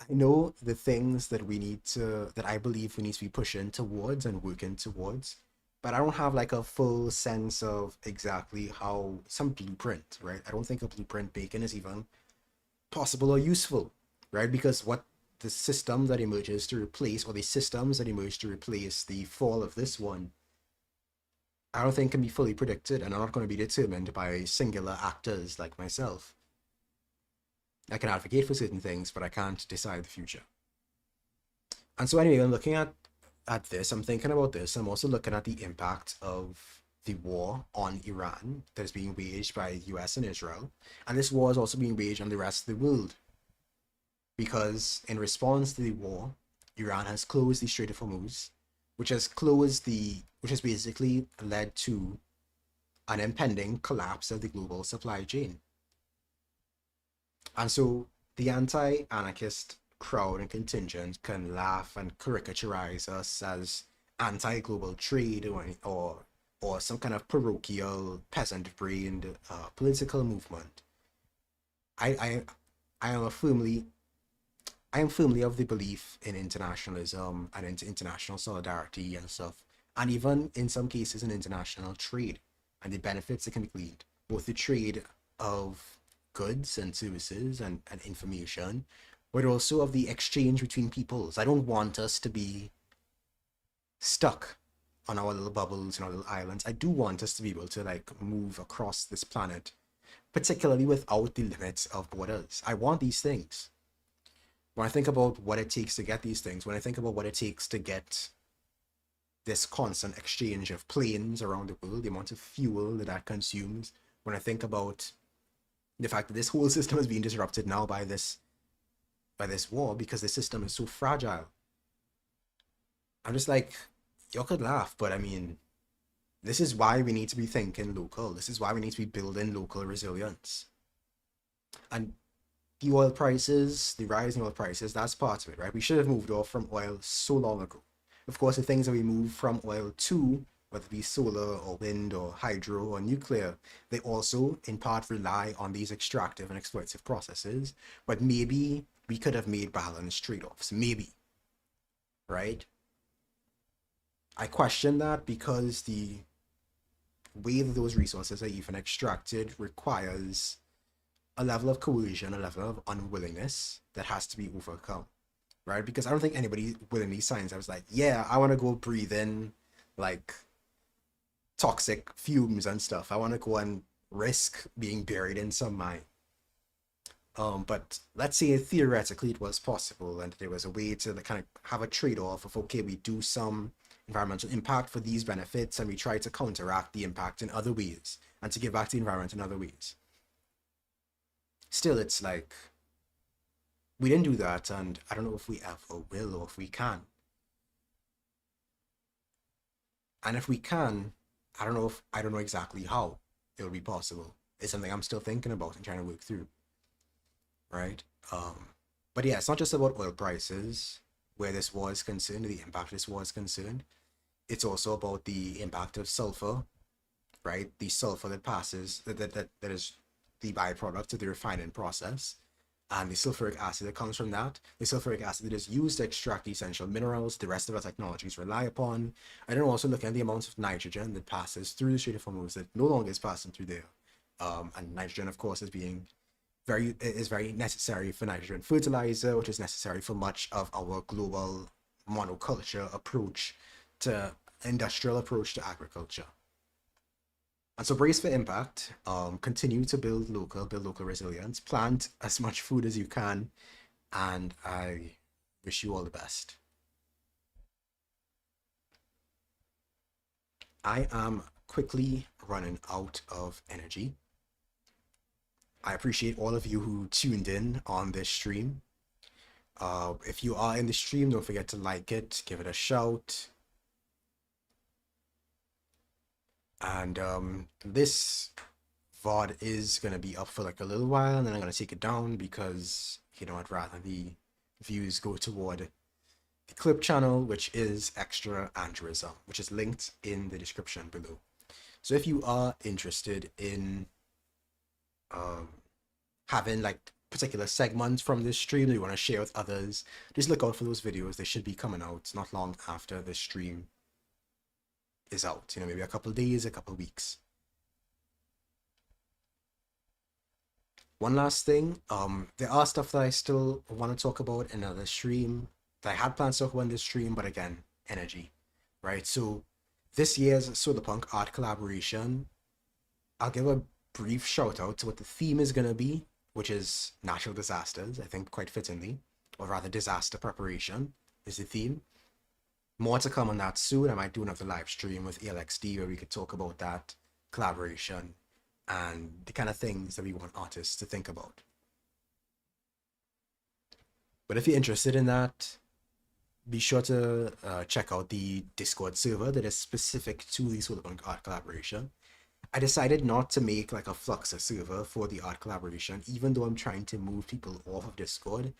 I know the things that we need to, that I believe we need to be pushing towards and working towards, but I don't have like a full sense of exactly how, some blueprint, right? I don't think a blueprint making is even possible or useful, right? Because what the system that emerges to replace, or the systems that emerge to replace the fall of this one, I don't think can be fully predicted and are not going to be determined by singular actors like myself. I can advocate for certain things, but I can't decide the future. And so anyway, when looking at this, I'm thinking about this. I'm also looking at the impact of the war on Iran that is being waged by the US and Israel. And this war is also being waged on the rest of the world. Because in response to the war, Iran has closed the Strait of Hormuz, which has basically led to an impending collapse of the global supply chain. And so the anti-anarchist crowd and contingent can laugh and caricaturize us as anti-global trade or some kind of parochial peasant-brained political movement. I am firmly of the belief in internationalism and into international solidarity and stuff, and even in some cases in international trade and the benefits that can be gleaned, both the trade of goods and services and information, but also of the exchange between peoples. I don't want us to be stuck on our little bubbles and our little islands. I do want us to be able to like move across this planet, particularly without the limits of borders. I want these things. When I think about what it takes to get these things, when I think about what it takes to get this constant exchange of planes around the world, the amount of fuel that consumes, when I think about the fact that this whole system is being disrupted now by this war because the system is so fragile, I'm just like, y'all could laugh, but I mean, this is why we need to be thinking local. This is why we need to be building local resilience. And the oil prices, the rising oil prices, that's part of it, right? We should have moved off from oil so long ago. Of course, the things that we move from oil to, whether it be solar or wind or hydro or nuclear, they also in part rely on these extractive and exploitative processes. But maybe we could have made balanced trade-offs. Maybe, right? I question that because the way that those resources are even extracted requires a level of coercion, a level of unwillingness that has to be overcome, right? Because I don't think anybody willingly signs. I was like, yeah, I want to go breathe in like toxic fumes and stuff. I want to go and risk being buried in some mine. But let's say theoretically it was possible and there was a way to kind of have a trade-off of, okay, we do some environmental impact for these benefits and we try to counteract the impact in other ways and to give back to the environment in other ways. Still, it's like, we didn't do that, and I don't know if we ever will or if we can. And if we can, I don't know exactly how it'll be possible. It's something I'm still thinking about and trying to work through, right? But yeah, it's not just about oil prices, where this war is concerned, the impact this war is concerned. It's also about the impact of sulfur, right? The sulfur that passes, that is the byproduct of the refining process, and the sulfuric acid that comes from that, the sulfuric acid that is used to extract essential minerals the rest of our technologies rely upon, and then also looking at the amount of nitrogen that passes through the Strait of Hormuz that no longer is passing through there. And nitrogen, of course, is very necessary for nitrogen fertilizer, which is necessary for much of our global monoculture approach to industrial approach to agriculture. And so brace for impact, continue to build local resilience, plant as much food as you can, and I wish you all the best. I am quickly running out of energy. I appreciate all of you who tuned in on this stream. If you are in the stream, don't forget to like it, give it a shout. And this VOD is going to be up for like a little while, and then I'm going to take it down because, you know, I'd rather the views go toward the clip channel, which is Extra Androism, which is linked in the description below. So if you are interested in having like particular segments from this stream that you want to share with others, just look out for those videos. They should be coming out not long after the stream is out, you know, maybe a couple of days, a couple of weeks. One last thing, there are stuff that I still want to talk about in another stream that I had plans to talk about in this stream, but again, energy, right? So this year's Solarpunk art collaboration, I'll give a brief shout out to what the theme is going to be, which is natural disasters, I think quite fittingly, or rather disaster preparation is the theme. More to come on that soon. I might do another live stream with ELXD where we could talk about that collaboration and the kind of things that we want artists to think about. But if you're interested in that, be sure to check out the Discord server that is specific to the Solarpunk art collaboration. I decided not to make like a Fluxer server for the art collaboration, even though I'm trying to move people off of Discord.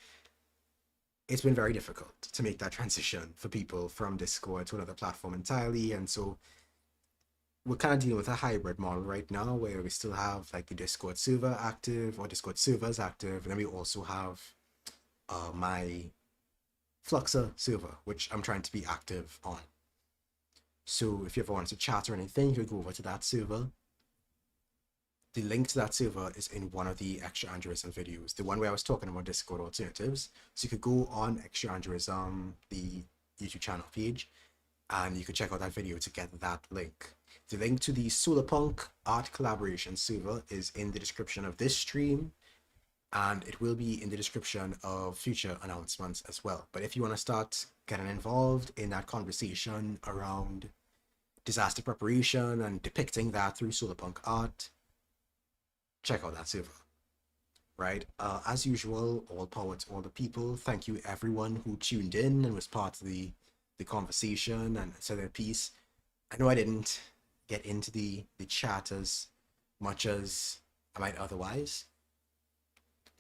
It's been very difficult to make that transition for people from Discord to another platform entirely, and so we're kind of dealing with a hybrid model right now where we still have like the Discord server active or Discord servers active, and then we also have my Fluxer server, which I'm trying to be active on. So if you ever want to chat or anything, you could go over to that server. The link to that server is in one of the Extra Androism videos, the one where I was talking about Discord alternatives. So you could go on Extra Androism, the YouTube channel page, and you could check out that video to get that link. The link to the Solarpunk art collaboration server is in the description of this stream, and it will be in the description of future announcements as well. But if you want to start getting involved in that conversation around disaster preparation and depicting that through Solarpunk art, check out that server. Right? As usual, all power to all the people. Thank you everyone who tuned in and was part of the conversation and said their piece. I know I didn't get into the chat as much as I might otherwise,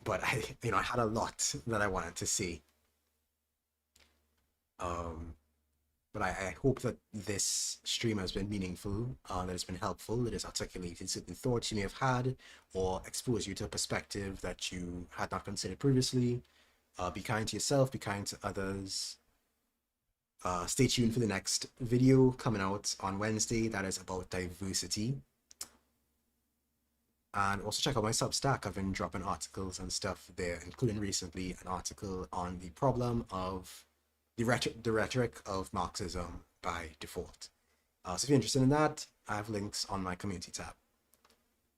but I had a lot that I wanted to say. But I hope that this stream has been meaningful, that it's been helpful, that it's articulated certain thoughts you may have had, or exposed you to a perspective that you had not considered previously. Be kind to yourself, be kind to others. Stay tuned for the next video coming out on Wednesday that is about diversity. And also check out my Substack. I've been dropping articles and stuff there, including recently an article on the problem of the rhetoric of Marxism by default. So if you're interested in that, I have links on my community tab.